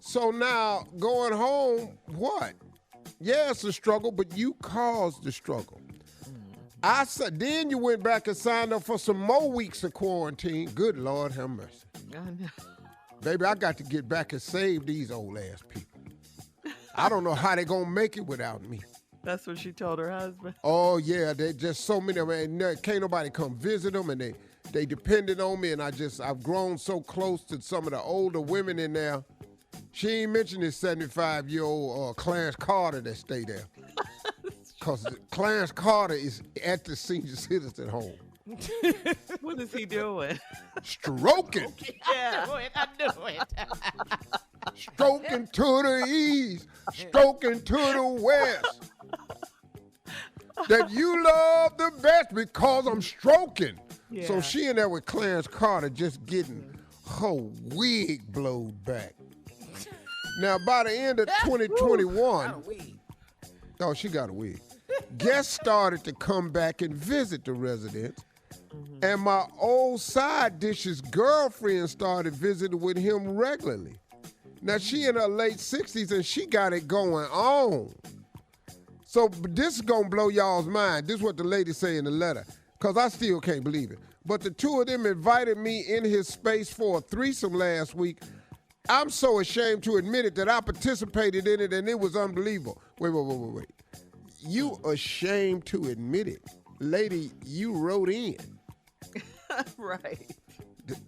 So now, going home, what? Yeah, it's a struggle, but you caused the struggle. I said, then you went back and signed up for some more weeks of quarantine. Good Lord have mercy. I know. Baby, I got to get back and save these old ass people. I don't know how they gonna make it without me. That's what she told her husband. Oh, yeah, they just so many of them. And can't nobody come visit them, and they depended on me, and I've grown so close to some of the older women in there. She ain't mentioned this 75-year-old Clarence Carter that stay there. Because Clarence Carter is at the senior citizen home. What is he doing? Stroking. Yeah. I knew it. Stroking to the east, stroking to the west. That you love the best because I'm stroking. Yeah. So she in there with Clarence Carter just getting her wig blowed back. Now, by the end of 2021, oh, she got a wig. Guests started to come back and visit the residence, and my old side dishes girlfriend started visiting with him regularly. Now, she in her late 60s, and she got it going on. So this is going to blow y'all's mind. This is what the lady say in the letter, because I still can't believe it. But the two of them invited me in his space for a threesome last week. I'm so ashamed to admit it that I participated in it, and it was unbelievable. Wait. You ashamed to admit it. Lady, you wrote in. Right.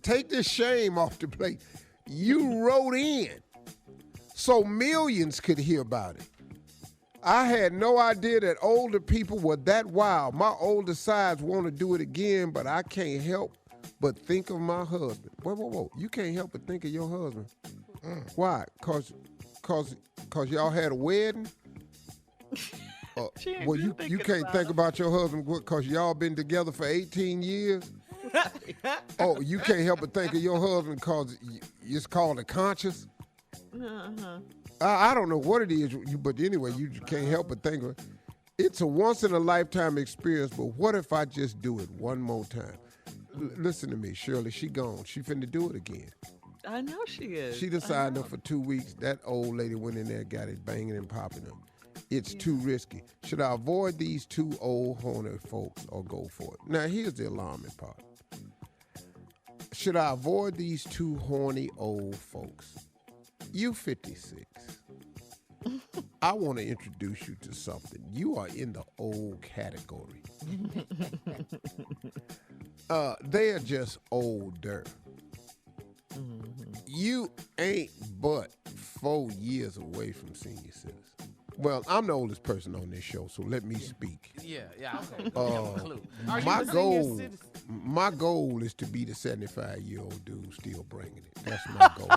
Take this shame off the plate. You wrote in so millions could hear about it. I had no idea that older people were that wild. My older sides want to do it again, but I can't help but think of my husband. Whoa. You can't help but think of your husband. Why? Cause y'all had a wedding? Well, you can't think about your husband because y'all been together for 18 years? Oh, you can't help but think of your husband because it's called a conscience? Uh-huh. I don't know what it is, but anyway, you can't help but think of it. It's a once-in-a-lifetime experience, but what if I just do it one more time? Listen to me, Shirley, she gone. She finna do it again. I know she is. She decided up for 2 weeks. That old lady went in there, got it banging and popping them. It's too risky. Should I avoid these two old horny folks or go for it? Now, here's the alarming part. Should I avoid these two horny old folks? You 56. I want to introduce you to something. You are in the old category. They are just older. You ain't but 4 years away from senior citizen. Well, I'm the oldest person on this show, so let me speak. Yeah, okay. Clue. My goal is to be the 75-year-old dude still bringing it. That's my goal.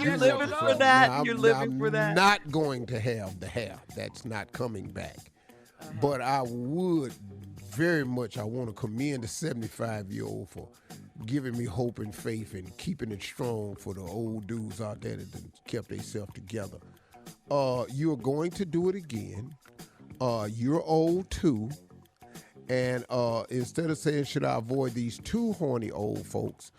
You're living for that. You're living for that. I'm not going to have the hair. That's not coming back. But I would very much, I want to commend the 75-year-old for giving me hope and faith and keeping it strong for the old dudes out there that kept themselves together. You're going to do it again. You're old too. And instead of saying, should I avoid these 2 horny old folks,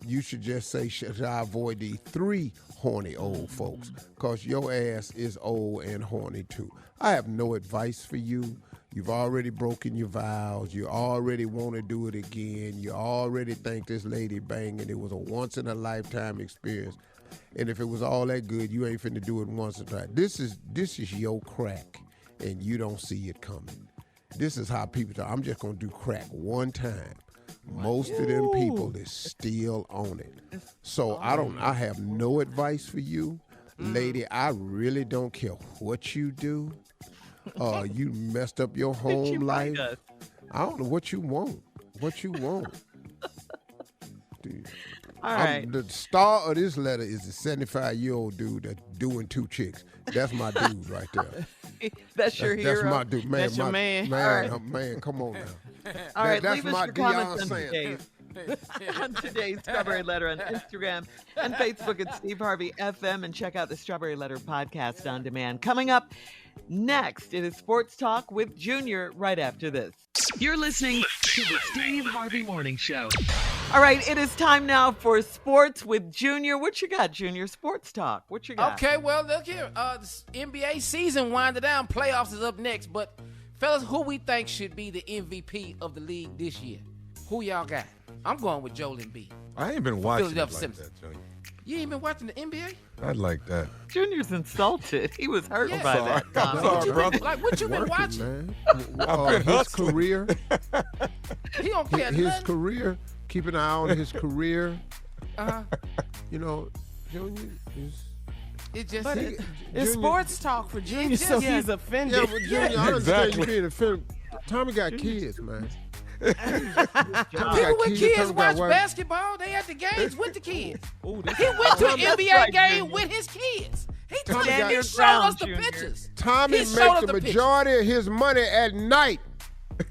you should just say, should I avoid the 3 horny old folks? Because your ass is old and horny too. I have no advice for you. You've already broken your vows. You already want to do it again. You already think this lady banging. It was a once-in-a-lifetime experience. And if it was all that good, you ain't finna do it once or twice. This is your crack, and you don't see it coming. This is how people talk. I'm just gonna do crack one time. Most of them people is still on it. So I have no advice for you. Lady, I really don't care what you do. You messed up your home life. I don't know what you want. Dude. All right. The star of this letter is the 75-year-old dude that's doing 2 chicks. That's my dude right there. That's your hero. That's my dude. Man, that's your man. Man, come on now. All right, that's leave us my your comments Deion on today's Strawberry Letter on Instagram and Facebook at Steve Harvey FM, and check out the Strawberry Letter podcast on demand. Coming up next, it is Sports Talk with Junior right after this. You're listening to the Steve Harvey Morning Show. All right, it is time now for Sports with Junior. What you got, Junior? Sports Talk. What you got? Okay, well, look here. The NBA season winding down. Playoffs is up next. But, fellas, who we think should be the MVP of the league this year? Who y'all got? I'm going with Joel Embiid. I ain't been watching it like Philadelphia that, Junior. You ain't been watching the NBA? I'd like that. Junior's insulted. He was hurt Yeah. by I'm that. sorry. I'm sorry, brother. What you been Working, watching? man. His career. He don't care His nothing. career. Keep an eye on his career. Uh-huh. You know, Junior is... It just... But Junior- it's sports talk for Junior, so Yeah. he's offended. Yeah, but Junior, I understand Exactly. you being offended. Tommy got kids, man. People with kids watch basketball. They at the games with the kids. He went to an NBA right, game Junior. with his kids. He Tommy took got- he showed us the pictures. Tommy He makes showed us the the pictures. majority of his money at night.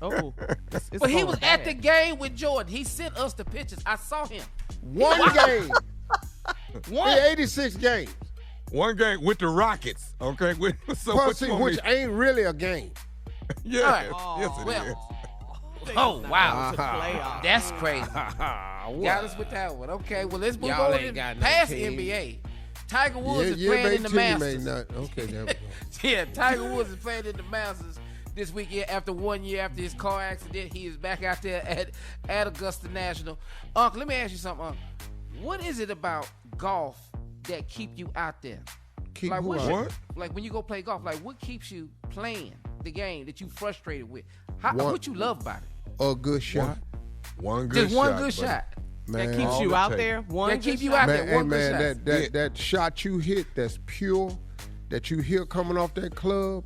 Oh, it's But he going was bad. at the game with Jordan. He sent us the pictures. I saw him. One game. One. 86 games. One game with the Rockets, okay? So Well, what see, you want which me- ain't really a game. Yes, All yes it well, is. Oh, wow. Playoff. That's crazy. Got us with that one. Okay, well, let's move Y'all on ain't got no past team. NBA. Tiger Woods is Yeah, playing baby, in the till you may Masters. not. Okay, there we go. Yeah, Tiger Woods is playing in the Masters this weekend after 1 year after his car accident. He is back out there at Augusta National. Uncle, let me ask you something, Uncle. What is it about golf that keep you out there? Keep Like who what's out your- there? Like when you go play golf, like what keeps you playing the game that you frustrated with? One- What you love about it? A good shot. One good Just shot. one good buddy. shot. Man, That keeps all you it out takes. there. One That keep good you shot. out Man, there. hey, One good man, shot. that shot you hit that's pure, that you hear coming off that club,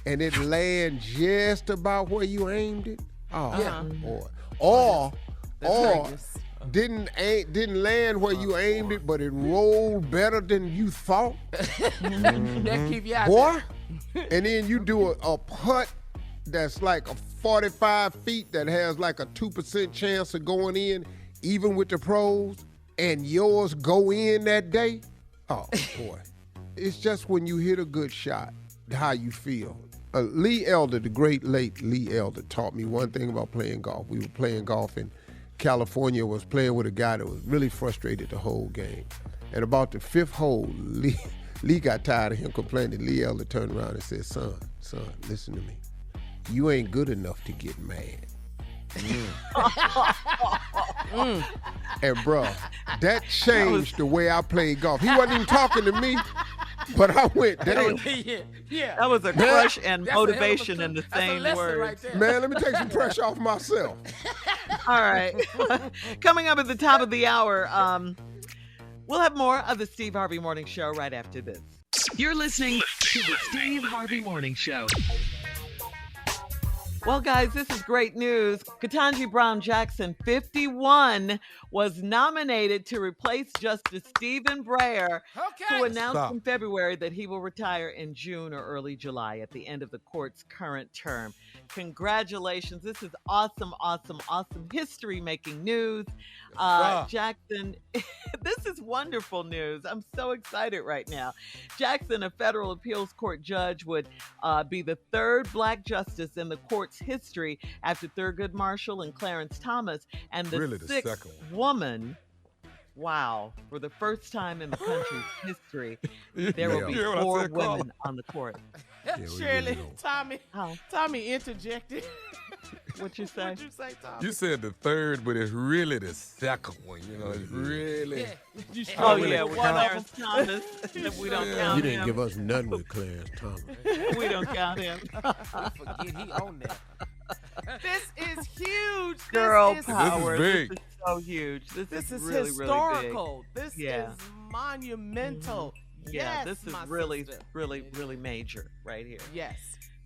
and it lands just about where you aimed it. Oh, Yeah. boy. Or Goodness. didn't land where you aimed it, but it rolled better than you thought. That keep you out Boy, and then you do a putt that's like a 45 feet that has like a 2% chance of going in, even with the pros, and yours go in that day. Oh, boy. It's just when you hit a good shot, how you feel. Lee Elder, the great late Lee Elder, taught me one thing about playing golf. We were playing golf in California, was playing with a guy that was really frustrated the whole game. And about the fifth hole, Lee got tired of him complaining. Lee Elder turned around and said, son, listen to me. You ain't good enough to get mad. And bruh, that changed the way I played golf. He wasn't even talking to me, but I went, damn. Yeah. That was a crush and motivation in the same words. Right, man, let me take some pressure off myself. All right. Coming up at the top of the hour, we'll have more of the Steve Harvey Morning Show right after this. You're listening to the Steve Harvey Morning Show. Well, guys, this is great news. Kentaji Brown Jackson, 51, was nominated to replace Justice Stephen Breyer, who announced in February that he will retire in June or early July at the end of the court's current term. Congratulations. This is awesome, awesome, awesome history-making news. Jackson, this is wonderful news. I'm so excited right now. Jackson, a federal appeals court judge, would be the third black justice in the court's history after Thurgood Marshall and Clarence Thomas, and the sixth woman. Wow. For the first time in the country's history, there will be 4 women on the court. Shirley, Tommy interjected. What you say? What'd you say, Tommy? You said the third, but it's really the second one. You know, it's really. With Clarence Thomas. We don't count him. You didn't give us none with Clarence Thomas. We don't count him. Don't forget he owned that. This is huge. Girl power. This is big. This is so huge. This is really, historical. Really big. This is monumental. Yeah, Yes, this is my really, sister. really, really major right here. Yes.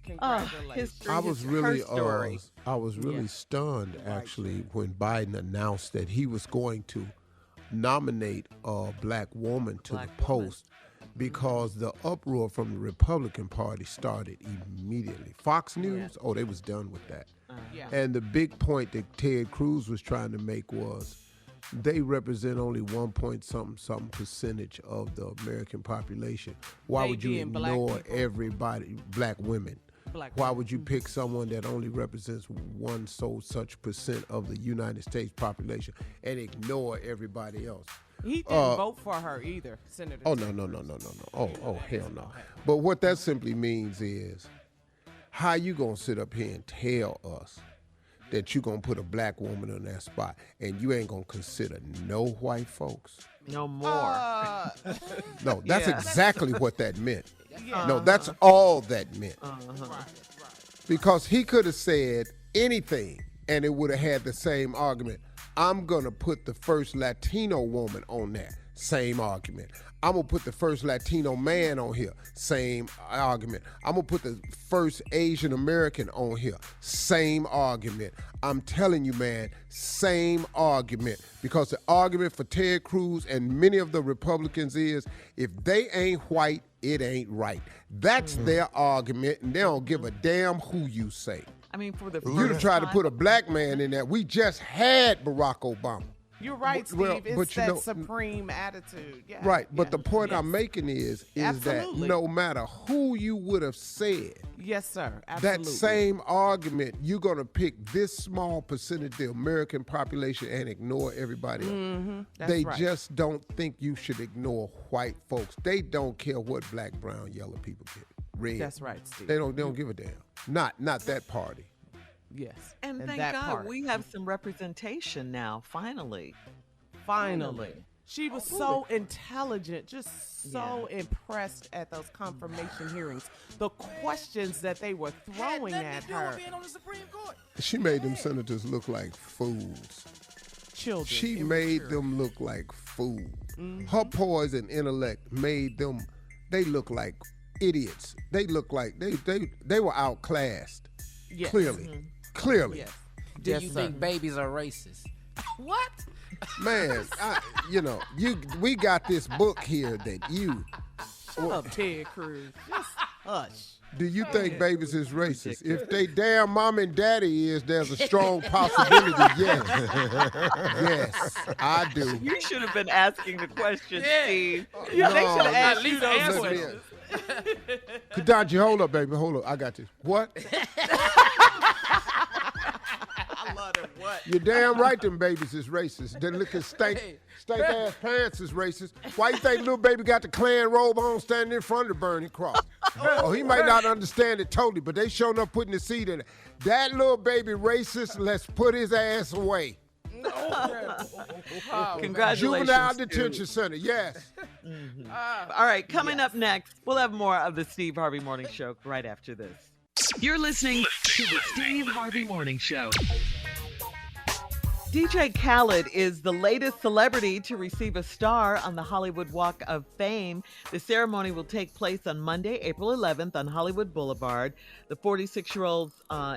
Congratulations. History. I was really, story. stunned actually when Biden announced that he was going to nominate a black woman to the post, because the uproar from the Republican Party started immediately. Fox News, they was done with that. And the big point that Ted Cruz was trying to make was they represent only 1-point-something percentage of the American population. Why would you ignore everybody, black women? Why would you pick someone that only represents such percent of the United States population and ignore everybody else? He didn't vote for her either, Senator. Oh, no. Oh, hell no. But what that simply means is, how you going to sit up here and tell us that you going to put a black woman in that spot and you ain't going to consider no white folks? No more. No, that's exactly what that meant. No, that's all that meant. Because he could have said anything and it would have had the same argument. I'm going to put the first Latino woman on there. Same argument. I'm going to put the first Latino man on here. Same argument. I'm going to put the first Asian American on here. Same argument. I'm telling you, man, same argument. Because the argument for Ted Cruz and many of the Republicans is, if they ain't white, it ain't right. That's their argument, and they don't give a damn who you say. I mean, for the You'd have tried to put a black man in there. We just had Barack Obama. You're right, Steve. Well, it's that supreme attitude. Yeah. Right, but the point I'm making is that no matter who you would have said, yes, sir, absolutely, that same argument, you're going to pick this small percentage of the American population and ignore everybody else. They just don't think you should ignore white folks. They don't care what black, brown, yellow people get. Red. That's right, Steve. They don't give a damn. Not that party. Yes. And thank God we have some representation now, finally. She was so intelligent, just so impressed at those confirmation hearings. The questions that they were throwing at her. Being on the Supreme Court. She made them senators look like fools. Children. She made them look like fools. Her poise and intellect made them, they look like idiots. They look like they were outclassed. Yes. Clearly. Yes. Do you think babies are racist? What? Man, we got this book here that you. Shut up, Ted Cruz. Just hush. Do you think babies is racist? If they damn mom and daddy is, there's a strong possibility, yes. Yes, I do. You should have been asking the question, Steve. No, they should have asked you those listen questions. Katanji, hold up, baby, hold up. I got this. What? I love it. What? You're damn right them babies is racist. They looking stank-ass pants is racist. Why you think little baby got the Klan robe on standing in front of the burning cross? Oh, he might not understand it totally, but they showing up putting the seed in it. That little baby racist, let's put his ass away. Congratulations. Juvenile detention center, yes. Mm-hmm. All right, coming up next, we'll have more of the Steve Harvey Morning Show right after this. You're listening to the Steve Harvey Morning Show. DJ Khaled is the latest celebrity to receive a star on the Hollywood Walk of Fame. The ceremony will take place on Monday, April 11th on Hollywood Boulevard. The 46-year-old's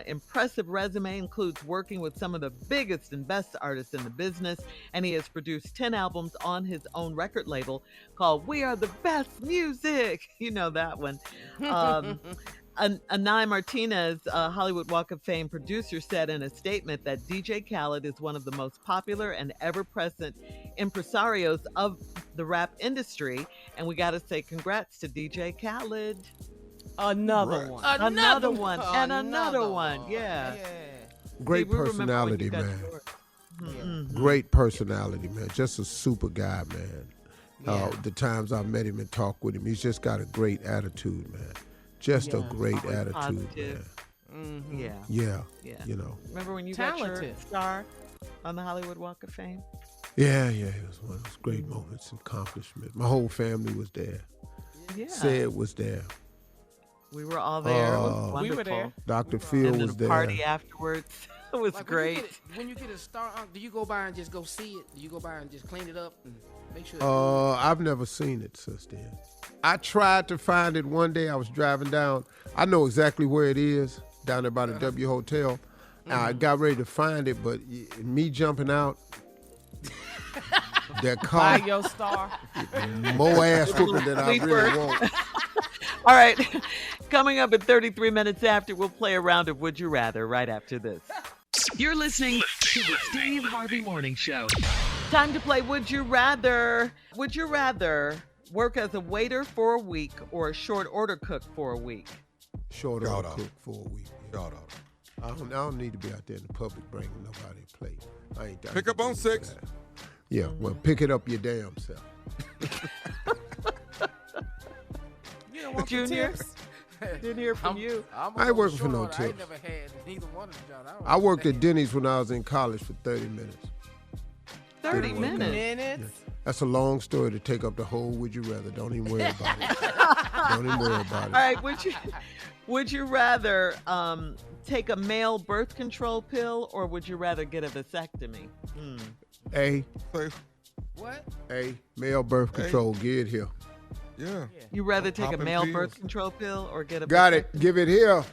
impressive resume includes working with some of the biggest and best artists in the business, and he has produced 10 albums on his own record label called We Are the Best Music. You know that one. Anai Martinez, Hollywood Walk of Fame producer, said in a statement that DJ Khaled is one of the most popular and ever-present impresarios of the rap industry. And we got to say congrats to DJ Khaled. Another one. Another one. And another one. Yeah. Great personality, man. Mm-hmm. Great personality, man. Just a super guy, man. The times I've met him and talked with him, he's just got a great attitude, man. Just a great attitude, positive. Man. Mm-hmm. Yeah. You know. Remember when you got your star on the Hollywood Walk of Fame? Yeah. It was one of those great moments, accomplishment. My whole family was there. Yeah. Sid was there. We were all there. It was wonderful. We were there. Dr. Phil and was the there. party afterwards. It was great. When you get a star, do you go by and just go see it? Do you go by and just clean it up and make sure? I've never seen it since then. I tried to find it one day. I was driving down. I know exactly where it is, down there by the W Hotel. I got ready to find it, but me jumping out, that car, Buy your star. more ass whooping than I really want. All right. Coming up at 33 minutes after, we'll play a round of Would You Rather right after this. You're listening to the Steve Harvey Morning Show. Time to play Would You Rather. Would you rather work as a waiter for a week or a short order cook for a week? Short order cook for a week. Short order. I don't need to be out there in the public bringing nobody a plate. I ain't got Pick up on 6. Yeah, well, pick it up your damn self. You don't want Junior? tips? Didn't hear from you. I ain't working for no tips. I ain't never had neither one of the jobs. I worked at Denny's when I was in college for 30 minutes. 30 minutes? Yeah. That's a long story to take up the whole Would You Rather. Don't even worry about it. Don't even worry about it. All right, would you rather take a male birth control pill or would you rather get a vasectomy? A. What? A. Male birth control. Get it here. Yeah. You rather take a Popping male pills. birth control pill or get a Got it. Give it here.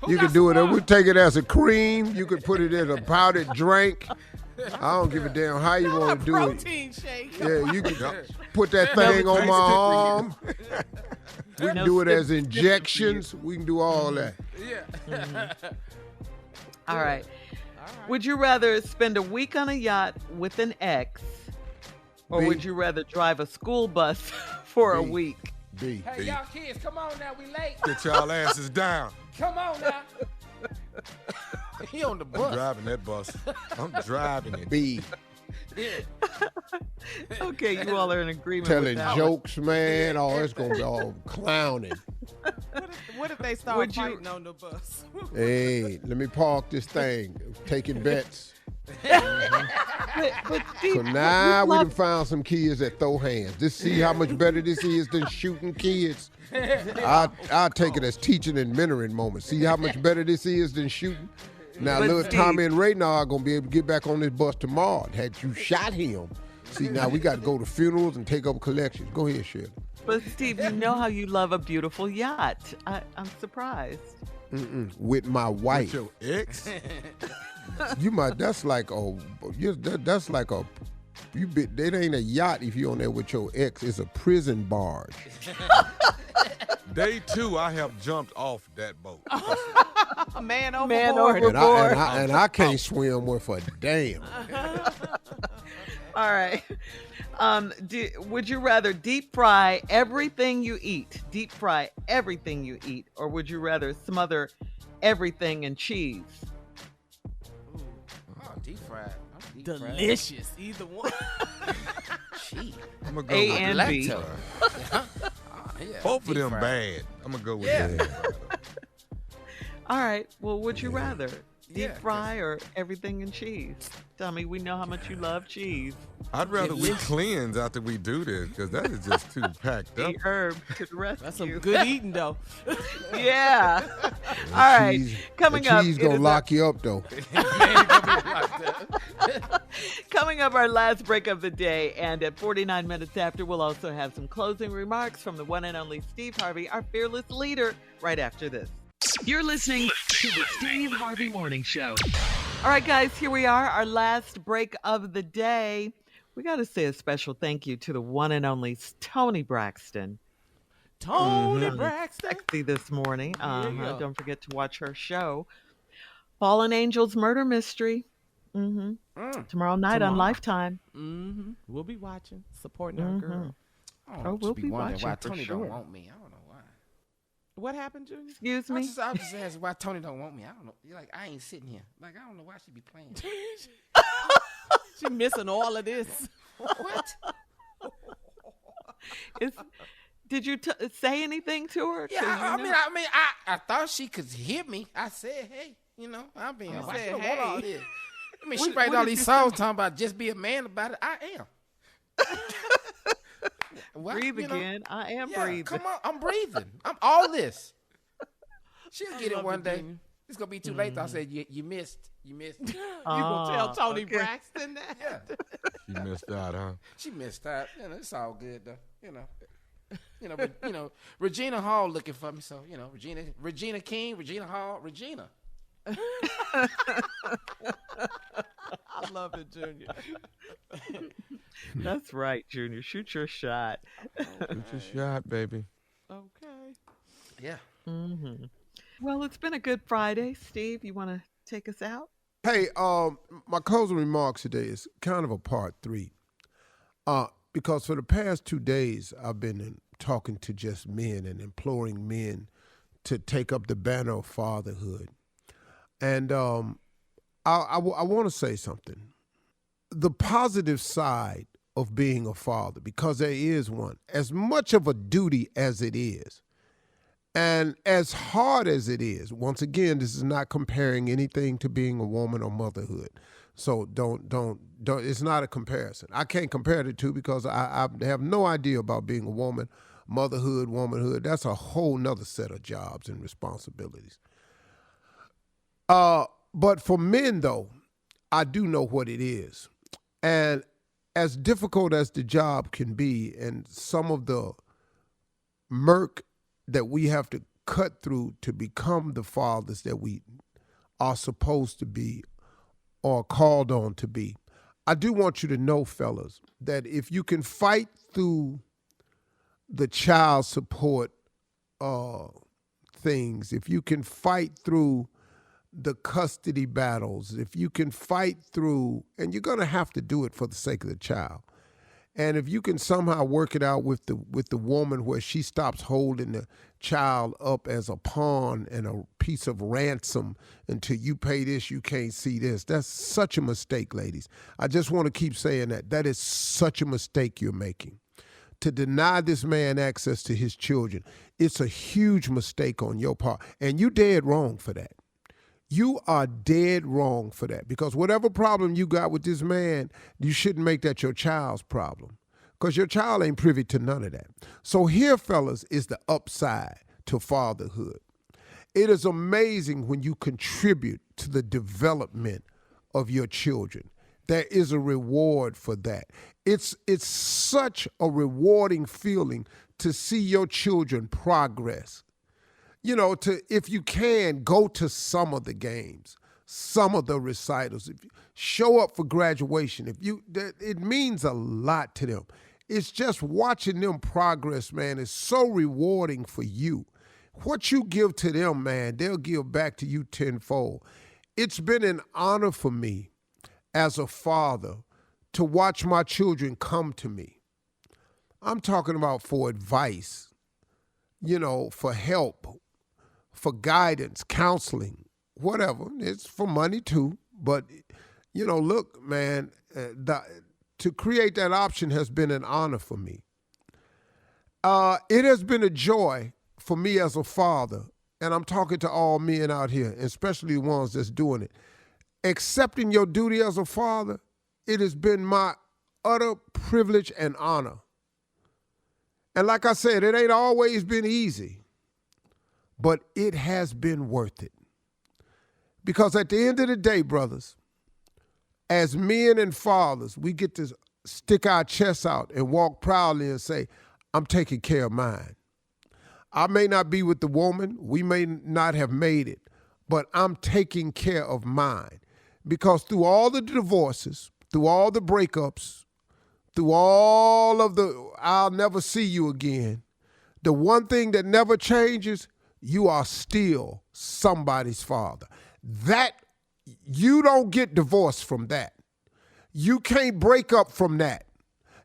You could do it. We take it as a cream. You could put it in a powdered drink. I don't give a damn how you want to do it. Protein shake. Yeah, you can put that thing on my arm. We can do it as injections. We can do all that. Yeah. All right. Would you rather spend a week on a yacht with an ex or B. would you rather drive a school bus for a B. week? B. Hey, y'all kids, come on now. We late. Get y'all asses down. Come on now. He on the I'm bus. driving that bus. I'm driving it. B. Okay, you all are in agreement Telling with that jokes, man. Oh, it's going to be all clowning. What if they start Would you- fighting on the bus? Hey, let me park this thing. Taking bets. But Steve, So now we love- done found some kids that throw hands. Just see how much better this is than shooting kids. I'll take it as teaching and mentoring moments. See how much better this is than shooting? Now, But little Steve- Tommy and Ray now are going to be able to get back on this bus tomorrow. Had you shot him. See, now we got to go to funerals and take up collections. Go ahead, Shirley. But Steve, you know how you love a beautiful yacht. I'm surprised. With my wife. With your ex? That's like a, it ain't a yacht if you're on there with your ex. It's a prison barge. Day 2, I have jumped off that boat. Man overboard. Man overboard. And I can't swim worth a damn. All right. Would you rather deep fry everything you eat? Deep fry everything you eat, or would you rather smother everything in cheese? Oh, deep fried. I'm deep fried. Delicious. Either one. Gee. I'm going to A go with and B. Lactose. Yeah, Both of deep them fried. bad. I'm gonna go with Yeah. that. All right. Well, would you rather deep Yeah, fry or everything in cheese? Tell me, we know how much you love cheese. I'd rather we Delicious. cleanse after we do this because that is just too packed up. The herb to the rescue. That's some good eating, though. Yeah. All right. Cheese, Coming the up, cheese it gonna is lock you up though. coming up, our last break of the day, and at 49 minutes after, we'll also have some closing remarks from the one and only Steve Harvey, our fearless leader, right after this. You're listening to the Steve Harvey Morning Show. All right, guys, here we are, our last break of the day. We got to say a special thank you to the one and only Toni Braxton. Toni Braxton. Sexy this morning. Yeah. Don't forget to watch her show, Fallen Angels Murder Mystery. Tomorrow night on Lifetime. We'll be watching, supporting our girl. Oh, we'll be wondering why watching for Toni sure. don't want me. I don't know why. What happened, Junior? Excuse I me? was just asking why Toni don't want me. I don't know. You're like, I ain't sitting here. Like, I don't know why she be playing. She missing all of this. What? Did you say anything to her? Yeah, 'Cause I you mean, know- I thought she could hear me. I said, hey, I'm being. Why she said, don't want all hey. this? I mean, What- she writing what all did these you songs talking about just be a man about it. I am. What, Breathe again. I am Yeah, breathing. come on, I'm breathing. I'm all this. She'll get it love one it, day. Junior. It's gonna be too late. Though. I said you missed. You missed. You gonna tell Toni okay. Braxton that? Yeah, She missed out, huh? she missed out. It's all good though. But, Regina Hall looking for me. So Regina King, Regina Hall, Regina. I love it, Junior. That's right, Junior. Shoot your shot. Shoot your shot, baby. Okay. Yeah. Well, it's been a good Friday. Steve, you want to take us out? Hey, my closing remarks today is kind of a part 3. Because for the past 2 days, I've been talking to just men and imploring men to take up the banner of fatherhood. And I want to say something. The positive side of being a father, because there is one, as much of a duty as it is, and as hard as it is, once again, this is not comparing anything to being a woman or motherhood. So don't, it's not a comparison. I can't compare the two because I have no idea about being a woman, motherhood, womanhood. That's a whole nother set of jobs and responsibilities. But for men, though, I do know what it is. And as difficult as the job can be and some of the murk that we have to cut through to become the fathers that we are supposed to be or called on to be, I do want you to know, fellas, that if you can fight through the child support things, if you can fight through the custody battles, if you can fight through, and you're going to have to do it for the sake of the child, and if you can somehow work it out with the woman where she stops holding the child up as a pawn and a piece of ransom until you pay this, you can't see this. That's such a mistake, ladies. I just want to keep saying that. That is such a mistake you're making. To deny this man access to his children, it's a huge mistake on your part, and you dead wrong for that. You are dead wrong for that, because whatever problem you got with this man, you shouldn't make that your child's problem, because your child ain't privy to none of that. So here, fellas, is the upside to fatherhood. It is amazing when you contribute to the development of your children. There is a reward for that. It's such a rewarding feeling to see your children progress. You know, if you can, go to some of the games, some of the recitals. If you show up for graduation, it means a lot to them. It's just watching them progress, man, is so rewarding for you. What you give to them, man, they'll give back to you tenfold. It's been an honor for me as a father to watch my children come to me. I'm talking about for advice, for help, for guidance, counseling, whatever. It's for money too. But, look, man, to create that option has been an honor for me. It has been a joy for me as a father, and I'm talking to all men out here, especially the ones that's doing it. Accepting your duty as a father, it has been my utter privilege and honor. And like I said, it ain't always been easy, but it has been worth it. Because at the end of the day, brothers, as men and fathers, we get to stick our chests out and walk proudly and say, I'm taking care of mine. I may not be with the woman, we may not have made it, but I'm taking care of mine. Because through all the divorces, through all the breakups, through all of the I'll never see you again, the one thing that never changes, you are still somebody's father. That, you don't get divorced from that. You can't break up from that.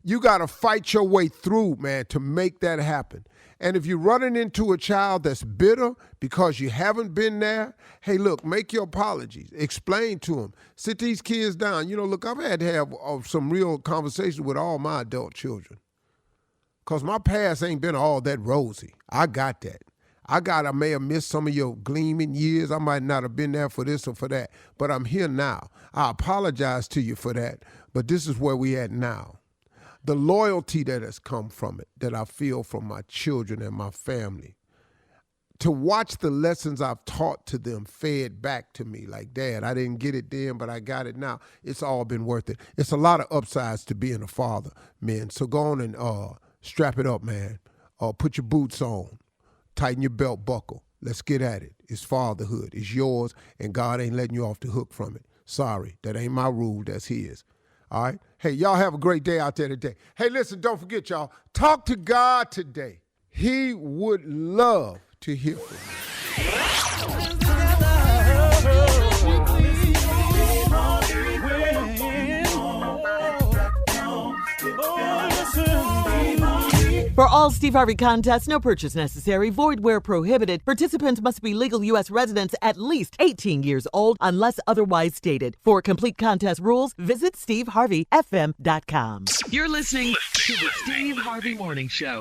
You got to fight your way through, man, to make that happen. And if you're running into a child that's bitter because you haven't been there, hey, look, make your apologies. Explain to them. Sit these kids down. You know, look, I've had to have some real conversations with all my adult children because my past ain't been all that rosy. I got that. I may have missed some of your gleaming years. I might not have been there for this or for that, but I'm here now. I apologize to you for that, but this is where we at now. The loyalty that has come from it, that I feel from my children and my family, to watch the lessons I've taught to them fed back to me, like, Dad, I didn't get it then, but I got it now. It's all been worth it. It's a lot of upsides to being a father, man. So go on and strap it up, man. Put your boots on. Tighten your belt buckle. Let's get at it. It's fatherhood. It's yours, and God ain't letting you off the hook from it. Sorry, that ain't my rule. That's his. All right? Hey, y'all have a great day out there today. Hey, listen, don't forget, y'all, talk to God today. He would love to hear from you. For all Steve Harvey contests, no purchase necessary, void where prohibited. Participants must be legal U.S. residents at least 18 years old unless otherwise stated. For complete contest rules, visit SteveHarveyFM.com. You're listening to the Steve Harvey Morning Show.